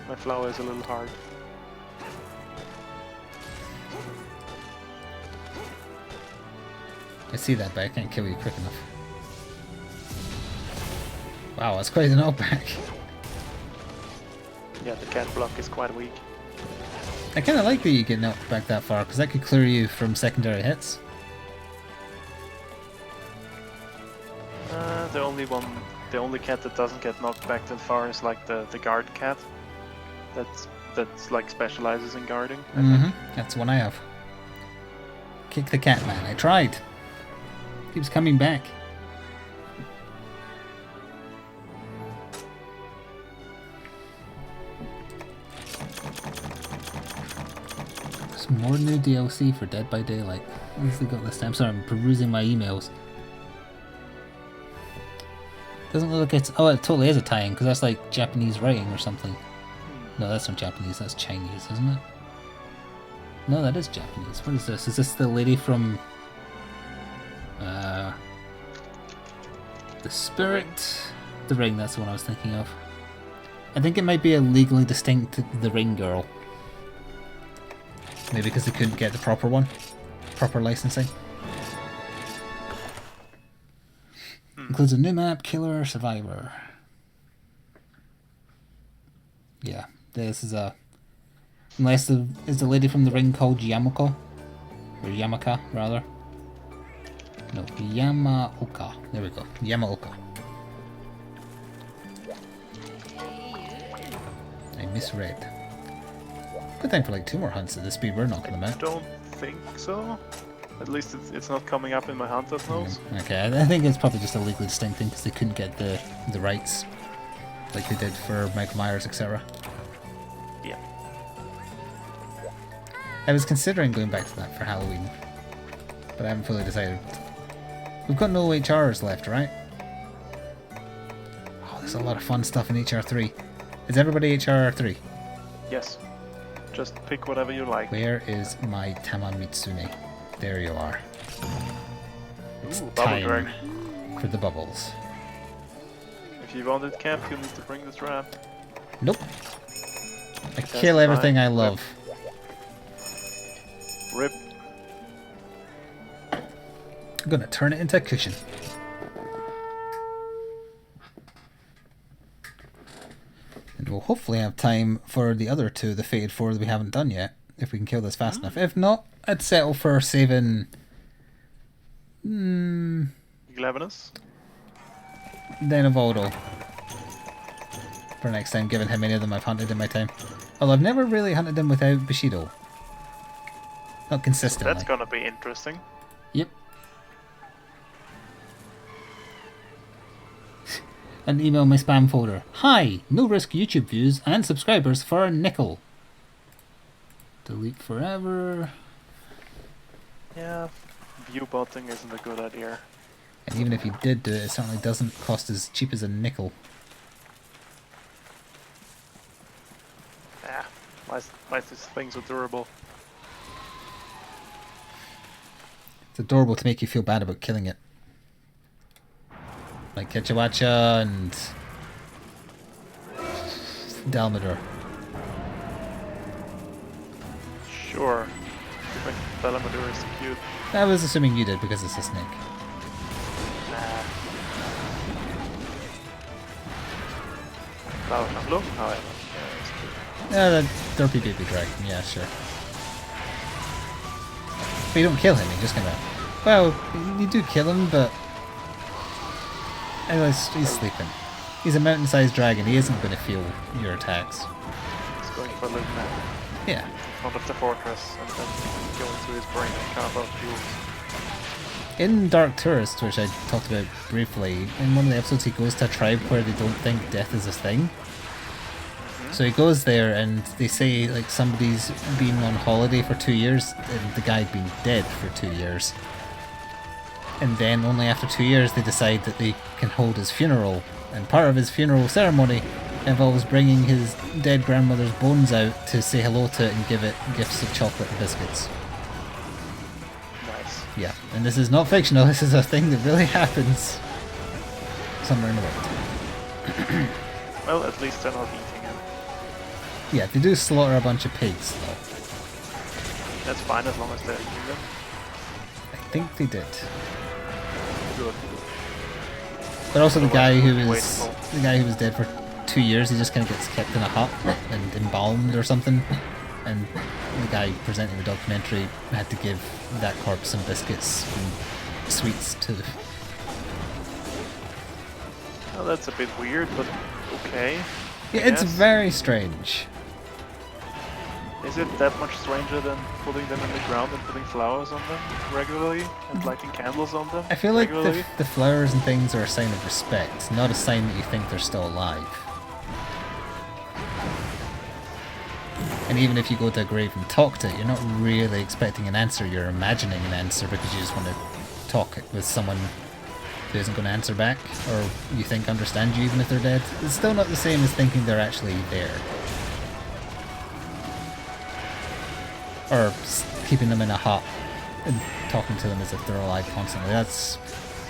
My flower is a little hard. I see that, but I can't kill you quick enough. Wow, that's quite an knockback. Yeah, the cat block is quite weak. I kind of like that you get knocked back that far, because that could clear you from secondary hits. The only cat that doesn't get knocked back that far is like the guard cat. That's like specializes in guarding. That's the one I have. Kick the cat, man. I tried. Keeps coming back. There's more new DLC for Dead by Daylight. What have we got this time? Sorry, I'm perusing my emails. Doesn't look like it's... Oh, it totally is a tie-in, because that's like Japanese writing or something. No, that's not Japanese, that's Chinese, isn't it? No, that is Japanese. What is this? Is this the lady from... The Spirit? The Ring, that's the one I was thinking of. I think it might be a legally distinct The Ring girl. Maybe because they couldn't get the proper one. Proper licensing. Includes a new map, Killer, Survivor. Yeah, this is a... Unless is the lady from The Ring called Yamako? Or Yamaka, rather. No, Yamaoka. There we go. Yamaoka. I misread. Good time for like 2 more hunts at the speed we're knocking them out. Don't think so. At least it's not coming up in my hunter's notes. Okay, I think it's probably just a legally distinct thing because they couldn't get the rights like they did for Michael Myers, etc. Yeah. I was considering going back to that for Halloween, but I haven't fully decided. We've got no HRs left, right? there's a lot of fun stuff in HR3. Is everybody HR3? Yes. Just pick whatever you like. Where is my Tamamitsune? There you are. It's Ooh, bubble time dragon. for the bubbles. If you wanted camp, you need to bring the trap. Nope. I kill everything I love. Rip. I'm gonna turn it into a cushion. And we'll hopefully have time for the other two, the Fated 4 that we haven't done yet, if we can kill this fast enough. If not, I'd settle for saving... Glavenus? Den of Odo. For next time, given how many of them I've hunted in my time. Although I've never really hunted them without Bushido. Not consistently. That's gonna be interesting. Yep. And email my spam folder. Hi! No risk YouTube views and subscribers for a nickel. Delete forever. Yeah, view botting isn't a good idea. And even if you did do it, it certainly doesn't cost as cheap as a nickel. Yeah, why is this thing so durable? It's adorable to make you feel bad about killing it. Like Kechawacha and Dalmador. Sure. You think Dalmador is cute? I was assuming you did because it's a snake. Nah. Blue, however. Yeah, it's cute. Yeah, the derpy baby dragon, yeah, sure. But you don't kill him, you just kind of... Well, you do kill him, but... Anyways, he's sleeping. He's a mountain-sized dragon, he isn't going to feel your attacks. He's going for a little nap. Yeah. Out of the fortress and then going through his brain and carve out jewels. In Dark Tourist, which I talked about briefly, in one of the episodes he goes to a tribe where they don't think death is a thing. So he goes there and they say like somebody's been on holiday for 2 years and the guy'd been dead for 2 years. And then only after 2 years they decide that they can hold his funeral. And part of his funeral ceremony involves bringing his dead grandmother's bones out to say hello to it and give it gifts of chocolate and biscuits. Nice. Yeah, and this is not fictional, this is a thing that really happens somewhere in the world. Well, at least they're not eating him. Yeah, they do slaughter a bunch of pigs though. That's fine as long as they're eating them. I think they did. Good. But also the guy who was Wasteful. dead for 2 years, he just kind of gets kept in a hut and embalmed or something. And the guy presenting the documentary had to give that corpse some biscuits and sweets too. Well, that's a bit weird, but okay. Yeah, I it's guess. very strange. Is it that much stranger than putting them in the ground and putting flowers on them regularly and lighting candles on them? I feel like regularly? the flowers and things are a sign of respect, not a sign that you think they're still alive. And even if you go to a grave and talk to it, you're not really expecting an answer, you're imagining an answer because you just want to talk with someone who isn't going to answer back, or you think understand you even if they're dead. It's still not the same as thinking they're actually there. Or keeping them in a hut and talking to them as if they're alive constantly. That's...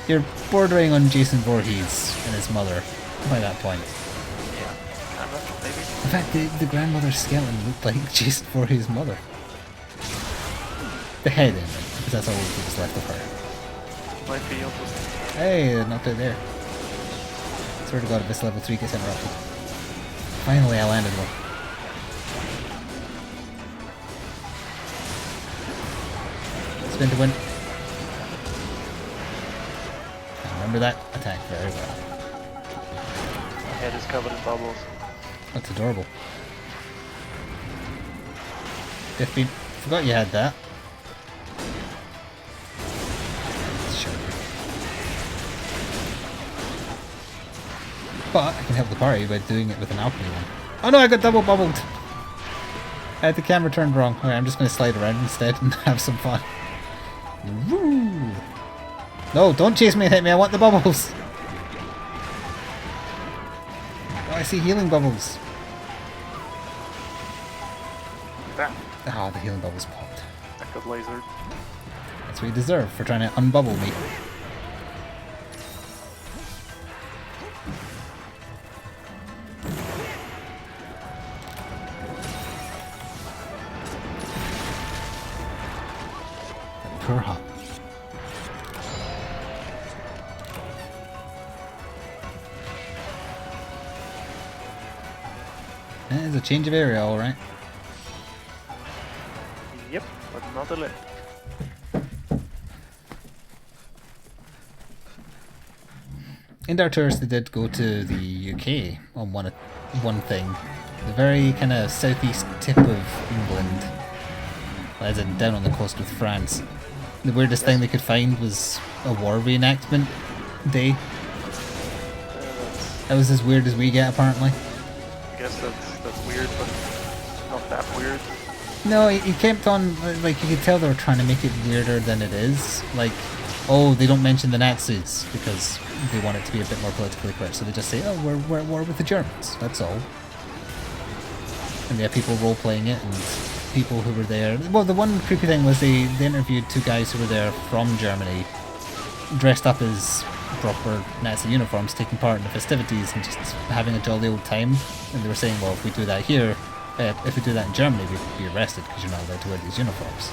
You're bordering on Jason Voorhees and his mother by that point. Yeah, kind of, maybe. In fact, the grandmother's skeleton looked like Jason Voorhees' mother. The head, anyway, because that's all that was left of her. Might be onto something. Hey, knocked it there. Swear to God, if this level 3 gets interrupted. Finally, I landed one. Spin to win. I remember that attack very well. My head is covered in bubbles. That's adorable. Death Beam. Forgot you had that. Sure. But I can help the party by doing it with an alchemy one. Oh no, I got double bubbled! I had the camera turned wrong. Okay, I'm just going to slide around instead and have some fun. Woo! No, don't chase me and hit me, I want the bubbles! I see healing bubbles. Damn, Ah, the healing bubbles popped. I got lasered. That's what you deserve for trying to unbubble me. That poor hop. There's a change of area, alright. Yep, but not a lip. In our tours, they did go to the UK on one thing. The very kind of southeast tip of England, as in down on the coast with France. The weirdest thing they could find was a war reenactment day. That was as weird as we get, apparently. I guess that's weird, but not that weird. No, he kept on, like, you could tell they were trying to make it weirder than it is. Like, oh, they don't mention the Nazis because they want it to be a bit more politically correct, so they just say, oh, we're at war with the Germans, that's all. And they have people role-playing it, and people who were there. Well, the one creepy thing was they interviewed two guys who were there from Germany, dressed up as proper Nazi uniforms, taking part in the festivities and just having a jolly old time. And they were saying, well, if we do that here, if we do that in Germany, we'd be arrested because you're not allowed to wear these uniforms.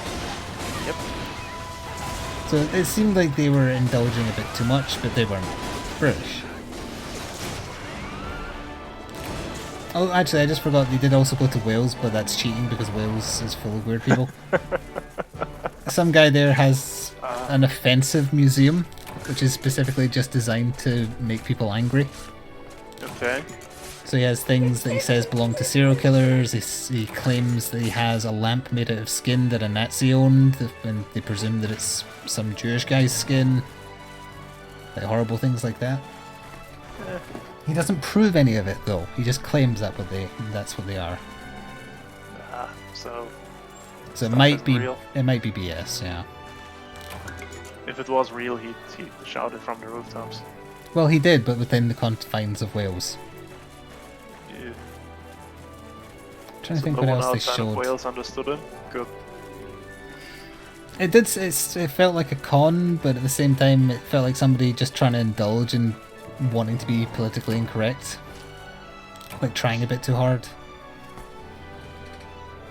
Yep. So it seemed like they were indulging a bit too much, but they weren't British. Oh, actually, I just forgot, they did also go to Wales, but that's cheating because Wales is full of weird people. Some guy there has an offensive museum, which is specifically just designed to make people angry. Okay. So he has things that he says belong to serial killers. He claims that he has a lamp made out of skin that a Nazi owned, and they presume that it's some Jewish guy's skin. Like horrible things like that. He doesn't prove any of it though. He just claims that's what they are. So it might be real. It might be BS, yeah. If it was real, he'd shout it from the rooftops. Well, he did, but within the confines of Wales. Yeah. Trying to So think no what one else they outside of showed. Wales understood him. Good. It did. It felt like a con, but at the same time, it felt like somebody just trying to indulge in wanting to be politically incorrect, like trying a bit too hard.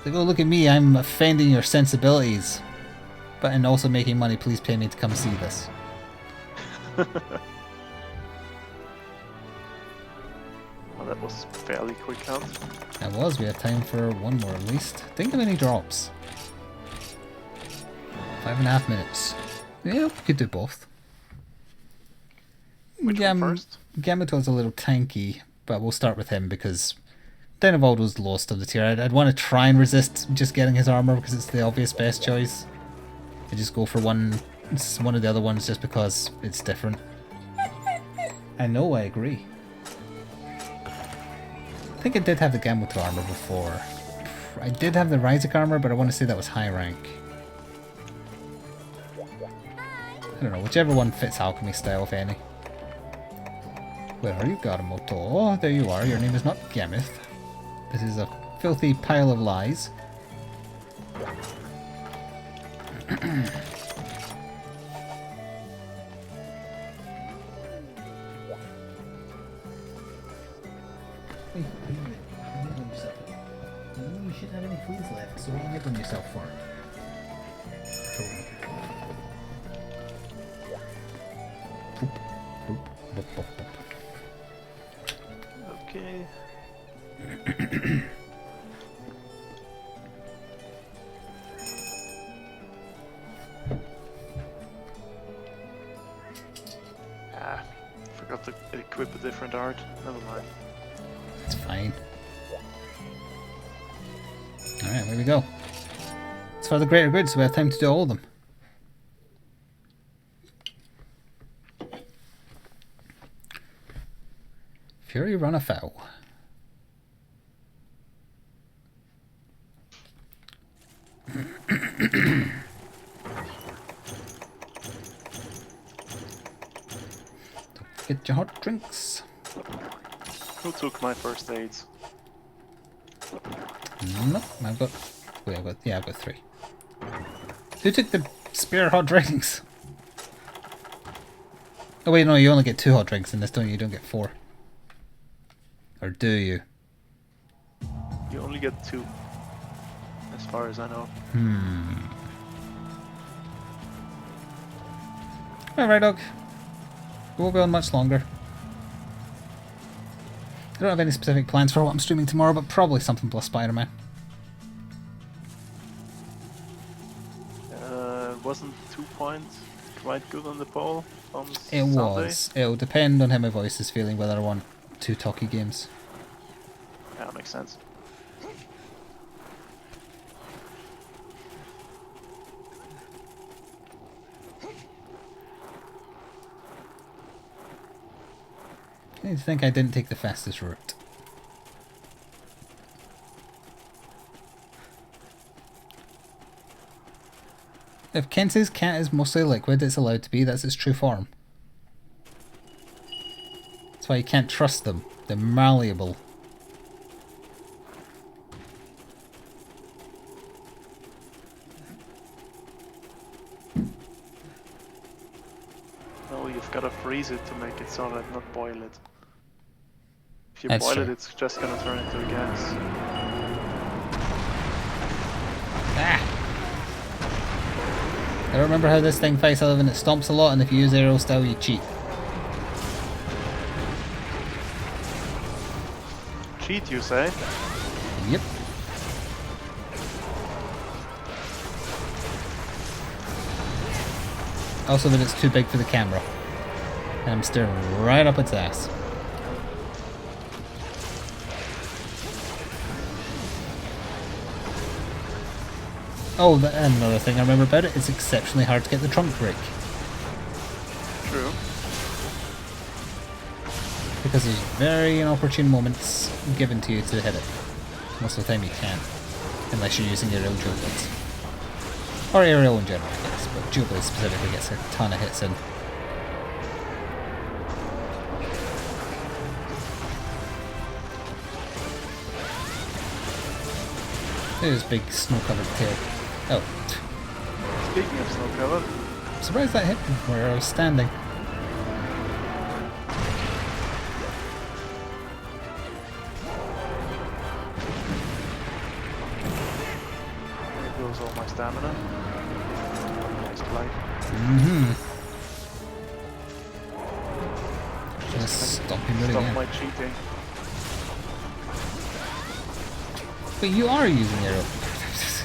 Like, oh, look at me! I'm offending your sensibilities, but and also making money. Please pay me to come see this. Well, that was fairly quick count. That was. We have time for one more at least. Think of any drops. 5.5 minutes. Yeah, we could do both. Which one first? Gamato's a little tanky, but we'll start with him because Dynavold was the lowest of the tier. I'd want to try and resist just getting his armor because it's the obvious best choice. I just go for one of the other ones just because it's different. I know, I agree. I think I did have the Gamoto armor before. I did have the Ryzik armor, but I want to say that was high rank. I don't know, whichever one fits alchemy style, if any. Where are you, Garamoto? Oh, there you are. Your name is not Gameth. This is a filthy pile of lies. You shouldn't have any fleas left, so what are you nibbling yourself for? Okay. Forgot to equip a different art. Never mind. It's fine. Alright, here we go. It's for the greater good, so we have time to do all of them. Fury run afoul. Don't forget your hot drinks. Who took my first aids? No, I've got... Wait, I've got 3. Who took the spare hot drinks? Oh wait, no, you only get 2 hot drinks in this, don't you? You don't get 4. Or do you? You only get 2, as far as I know. Alright, dog. We won't be on much longer. I don't have any specific plans for what I'm streaming tomorrow, but probably something plus Spider-Man. Wasn't 2 points quite good on the poll on It Sunday? was. It'll depend on how my voice is feeling, whether I want 2 talky games. Yeah, that makes sense. I think I didn't take the fastest route. If Kent's cat is mostly liquid, it's allowed to be. That's its true form. That's why you can't trust them. They're malleable. No, you've got to freeze it to make it solid, not boil it. If you That's boil true. it, it's just gonna turn into a gas. Ah! I don't remember how this thing fights other than it stomps a lot, and if you use aerial style, you cheat. Cheat, you say? Yep. Also that it's too big for the camera. And I'm staring right up its ass. Oh, another thing I remember about it, it's exceptionally hard to get the trunk break. True. Because there's very inopportune moments given to you to hit it. Most of the time you can't. Unless you're using aerial dual blades. Or aerial in general, I guess, but dual blade specifically gets a ton of hits in. There's big snow-covered tail. Oh. Speaking of snow cover, I'm surprised that hit me where I was standing. there goes all my stamina. Nice play. Just stop him really Stop again. my cheating. But you are using aerial.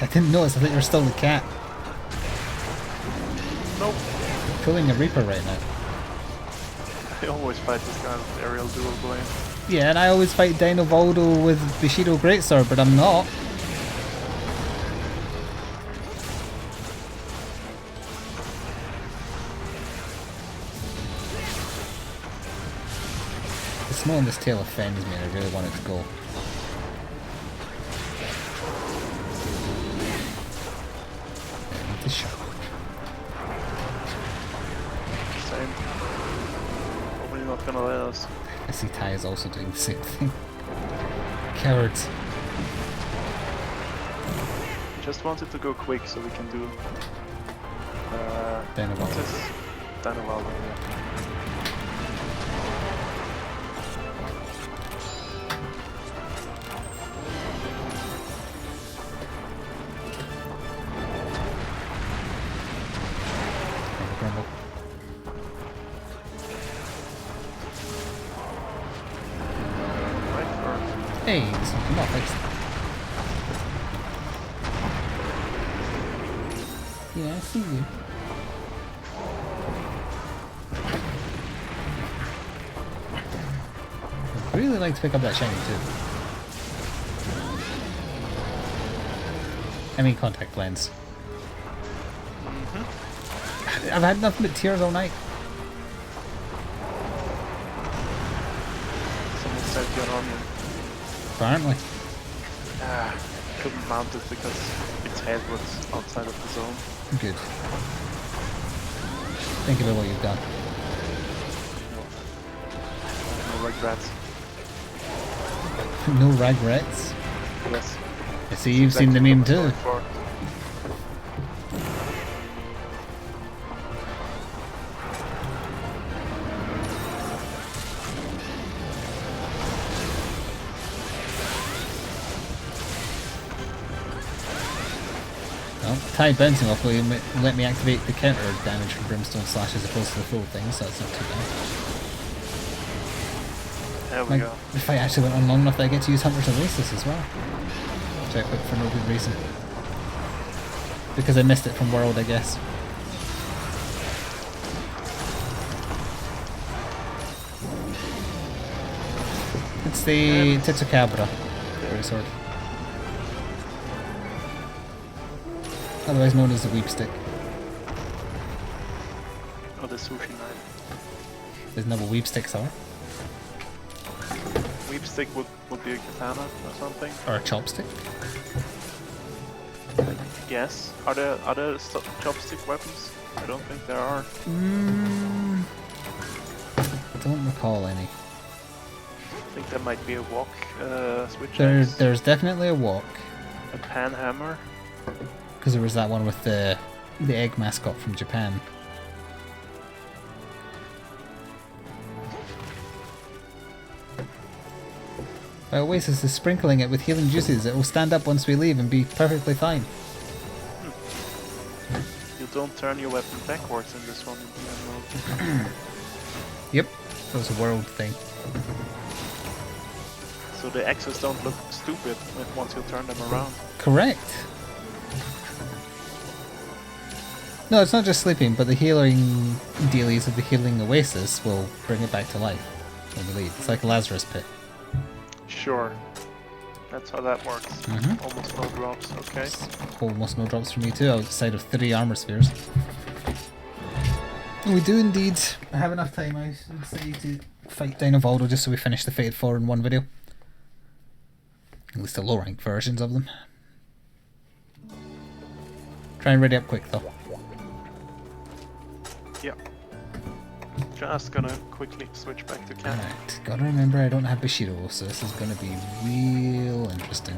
I didn't notice, I thought you were still the cat. Nope. Pulling a Reaper right now. I always fight this kind of aerial dual blade. Yeah, and I always fight Dino Voldo with Bushido Greatsword, but I'm not. The snow on this tail offends me and I really want it to go. I need to shut up. Same. Probably not gonna let us. I see Ty is also doing the same thing. Cowards. Just wanted to go quick so we can do. Dino what's Voldo. this? Dino Voldo, yeah. Grumble. Right for. Hey, something not fixed. Yeah, I see you. I'd really like to pick up that shiny too. I mean contact lens. I've had nothing but tears all night. Someone said you're on me. Apparently. Couldn't mount it because its head was outside of the zone. Good. Think about what you've done. No regrets. No regrets. Yes. I see you've seen the meme too. Well, Tide bouncing off will let me activate the counter damage from Brimstone Slash as opposed to the full thing, so that's not too bad. There we go. The fight actually went on long enough that I get to use Hunter's Oasis as well. Which I quit for no good reason. Because I missed it from World, I guess. It's the Titsukabra Great Sword. Otherwise known as the Weep Stick. Oh, the sushi knife. There's no Weep Sticks, are Weep stick would be a katana or something. or a chopstick. Yes. Are there other chopstick weapons? I don't think there are. I don't recall any. I think there might be a wok switch. There's definitely a walk. A pan hammer. Because there was that one with the egg mascot from Japan. By Oasis is sprinkling it with healing juices. It will stand up once we leave and be perfectly fine. You don't turn your weapon backwards in this one. Yep, that was a world thing. So the axes don't look stupid once you turn them around. Correct. No, it's not just sleeping, but the healing dealies of the healing Oasis will bring it back to life when we leave. It's like a Lazarus pit. Sure. That's how that works. Almost no drops, okay. Almost no drops for me too, outside of 3 armor spheres. We do indeed have enough time, I would say, to fight down Evaldo just so we finish the Fated 4 in one video. At least the low rank versions of them. Try and ready up quick though. Yeah. Just gonna quickly switch back to Cat. Alright, gotta remember I don't have Bushido, so this is gonna be real interesting.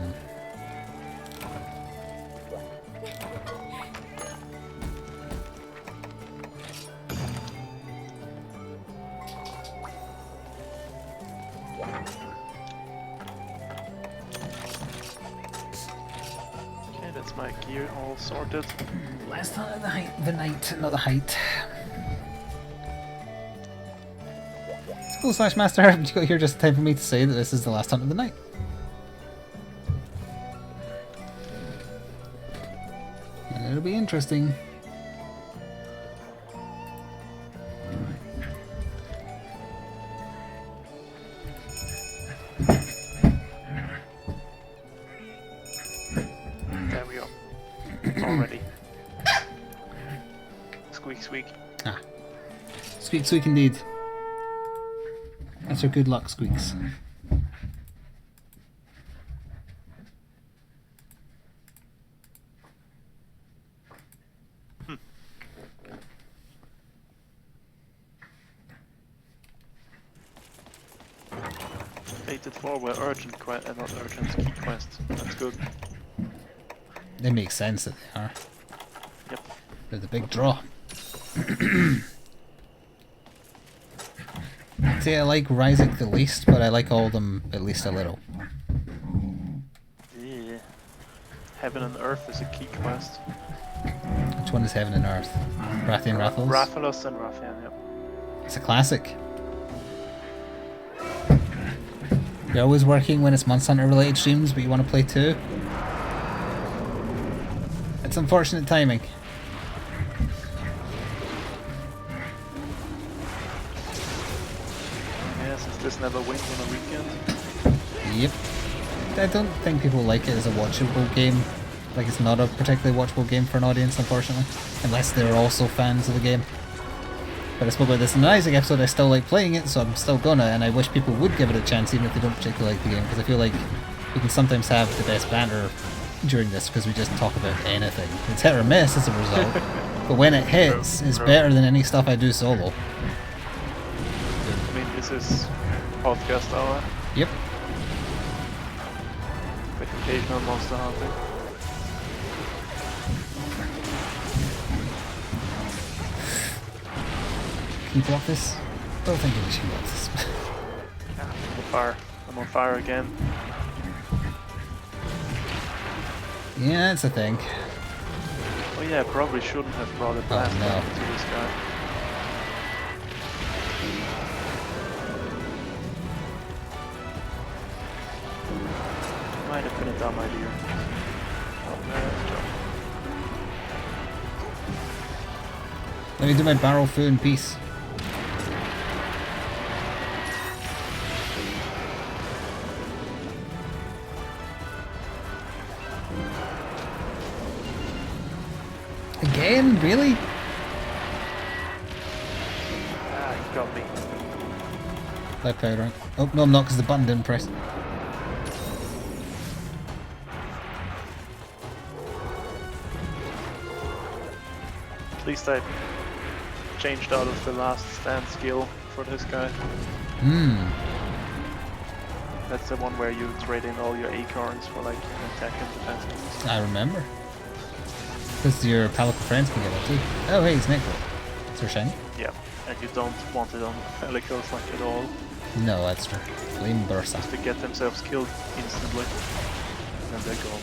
Okay, that's my gear all sorted. Last hunt of the night, not the height. School slash master, haven't you got here just in time for me to say that this is the last hunt of the night? And it'll be interesting. There we go. Already. Squeak squeak. Ah. Squeak squeak indeed. That's your good luck, Squeaks. Fated 4 were urgent quest, not urgent quest. That's good. It makes sense that they are. Yep. They're the big draw. See, I like Ryzik the least, but I like all of them at least a little. Yeah. Heaven and Earth is a key quest. Which one is Heaven and Earth? Rathian Rathels? Rathalos and Rathian, yep. It's a classic. You're always working when it's Monster Hunter related streams, but you want to play too? It's unfortunate timing. Yeah, since this never wins on a weekend. Yep. I don't think people like it as a watchable game. Like, it's not a particularly watchable game for an audience, unfortunately. Unless they're also fans of the game. But I spoke about this in the Isaac episode, I still like playing it, so I'm still gonna, and I wish people would give it a chance even if they don't particularly like the game, because I feel like we can sometimes have the best banter during this because we just talk about anything. It's hit or miss as a result, but when it hits, it's better than any stuff I do solo. I mean, this is podcast hour. Yep. occasional monster hunting. Can you block this? I don't think we should block this. Yeah, I'm on fire. I'm on fire again. Yeah, that's a thing. Oh yeah, I probably shouldn't have brought a blast no. weapon to this guy. Might have been a dumb idea. Oh man, jump. Let me do my barrel food in peace. Again? Really? Ah, he got me. Light powder rank. Oh, no I'm not because the button didn't press. At least I changed out of the last stand skill for this guy. Hmm. That's the one where you trade in all your acorns for like attack and defense moves. I remember. Because your pelican friends can get it too. Oh hey, it's Necro. Is there shiny? Yeah, and you don't want it on pelicans like at all. No, that's true. Flame Bursa. They get themselves killed instantly. And they're gone.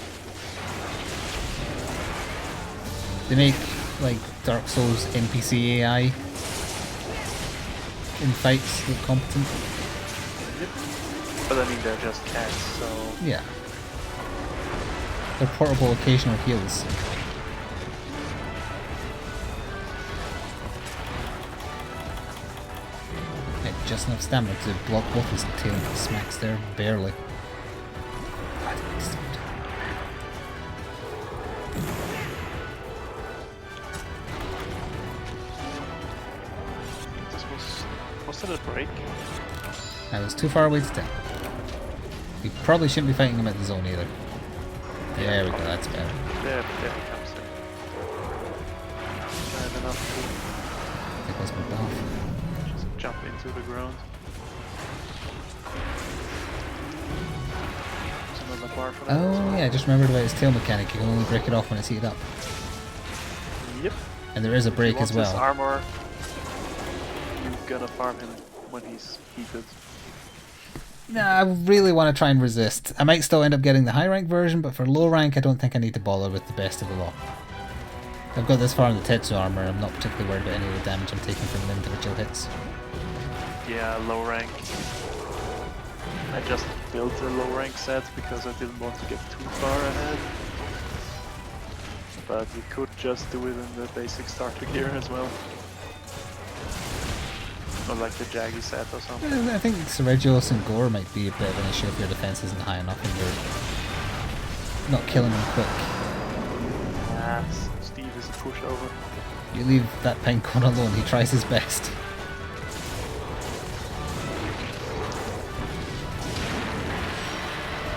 They make like Dark Souls NPC AI in fights look competent. Yep. But I mean they're just cats, so... Yeah. They're portable occasional heals. Just enough stamina to block both his tail smacks there, barely. Was it a break? I was too far away to tell. We probably shouldn't be fighting him at the zone either. There we go, that's better. There he comes in. I have enough There goes my buff. to just jump into the ground. There's another bar for that. Oh yeah, I just remembered about his tail mechanic. You can only break it off when it's heated up. Yep. And there is a break as well. His armor, you gotta farm him when he's heated. Nah, I really want to try and resist. I might still end up getting the high rank version, but for low rank I don't think I need to bother with the best of the lot. I've got this far in the Tetsu armor, I'm not particularly worried about any of the damage I'm taking from the individual hits. Yeah, low rank. I just built a low rank set because I didn't want to get too far ahead. But you could just do it in the basic starter gear as well. Or like the Jaggy set or something. I think Seregios and Gore might be a bit of an issue if your defense isn't high enough and you're not killing them quick. Ah, Steve is a pushover. You leave that Pinecone alone, he tries his best.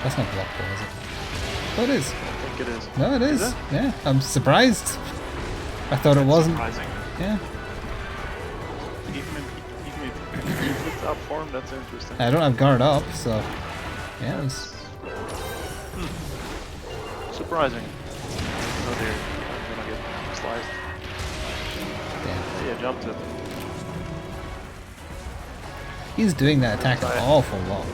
That's not block ball, is it? Oh, it is. I think it is. No, it is. Is it? Yeah, I'm surprised. I thought it wasn't. Surprising. Yeah. Even if it's up form, that's interesting. I don't have guard up, so yeah, it was. Surprising. Oh dear, I'm gonna get sliced. Damn. Yeah, jumped it. He's doing that attack an awful lot.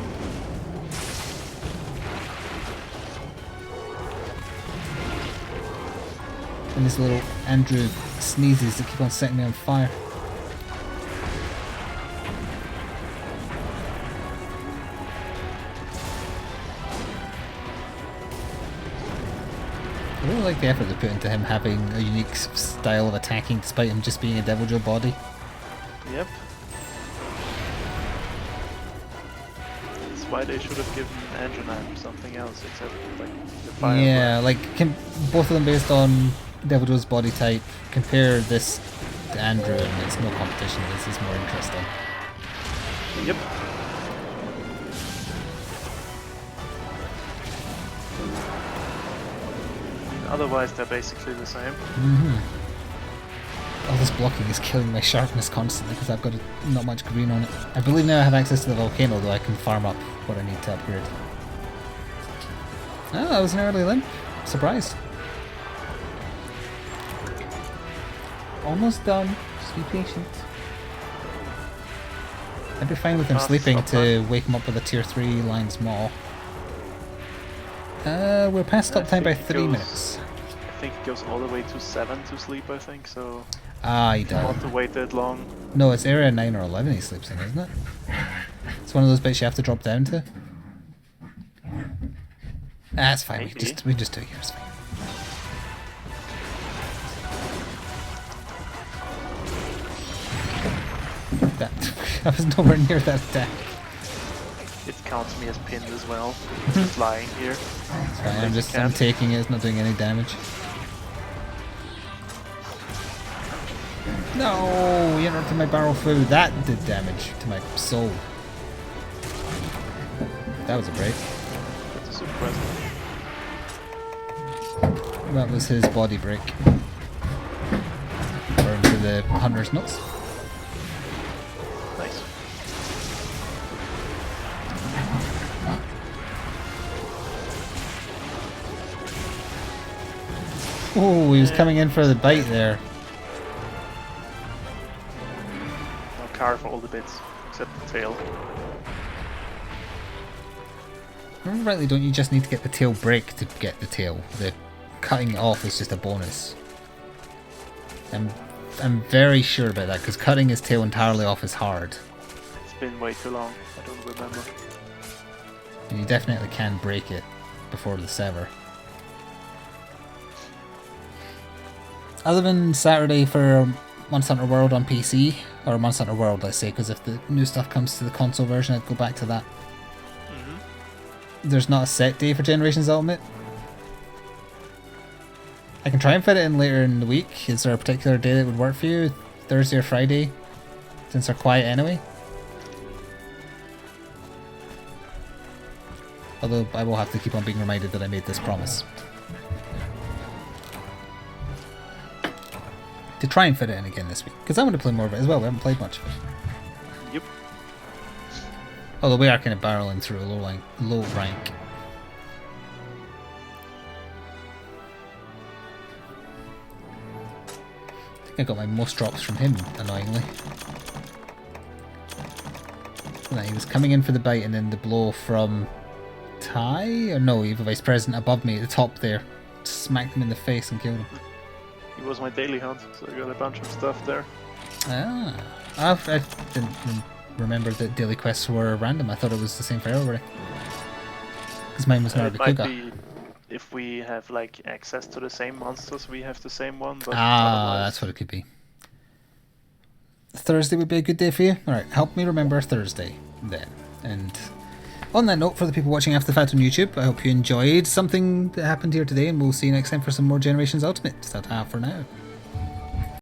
And this little Andrew sneezes that keep on setting me on fire. I really like the effort they put into him having a unique style of attacking despite him just being a Devil Joe body. Yep. That's why they should have given Angelina something else except like the fire. Yeah, like both of them based on Devil Joe's body type. Compare this to Andrew and it's no competition, this is more interesting. Yep. Otherwise they're basically the same. All this blocking is killing my sharpness constantly because I've got not much green on it. I believe now I have access to the volcano though I can farm up what I need to upgrade. Oh, that was an early limp. Surprised. Almost done. Just be patient. I'd be fine with him sleeping to wake him up with a tier 3 Lion's Maw. We're past stop time by 3 minutes. I think it goes all the way to 7 to sleep, I think, so... Ah, he don't does. want to wait that long. No, it's area 9 or 11 he sleeps in, isn't it? It's one of those bits you have to drop down to. That's fine, we just do it here, it's fine. I was nowhere near that attack. It counts me as pinned as well. Just lying here. It's fine, I'm taking it, it's not doing any damage. No, you interrupted my barrel food. That did damage to my soul. That was a break. That's a surprise. That was his body break. Burn to the hunter's nuts. Nice. Oh, he was coming in for the bite there. I'll carve all the bits, except the tail. Remember rightly, don't you just need to get the tail break to get the tail? The cutting it off is just a bonus. I'm very sure about that, because cutting his tail entirely off is hard. It's been way too long, I don't remember. And you definitely can break it before the sever. Other than Saturday for Monster Hunter World on PC, or Monster Hunter World, let's say, because if the new stuff comes to the console version, I'd go back to that. There's not a set day for Generations Ultimate. I can try and fit it in later in the week. Is there a particular day that would work for you? Thursday or Friday? Since they're quiet anyway? Although I will have to keep on being reminded that I made this promise. To try and fit it in again this week. Because I want to play more of it as well. We haven't played much of it. Yep. Although we are kind of barreling through a low rank. I think I got my most drops from him, annoyingly. Nah, he was coming in for the bite and then the blow from Ty? Or no, he have a vice president above me at the top there. Smacked him in the face and killed him. He was my daily hunt, so I got a bunch of stuff there. Ah. I didn't remember that daily quests were random. I thought it was the same for everybody. Because mine was It might Nargacuga. be if we have like access to the same monsters, we have the same one. But that's what it could be. Thursday would be a good day for you. Alright, help me remember Thursday then. And on that note, for the people watching After the Fact on YouTube, I hope you enjoyed something that happened here today, and we'll see you next time for some more Generations Ultimate. Ta-ta for now.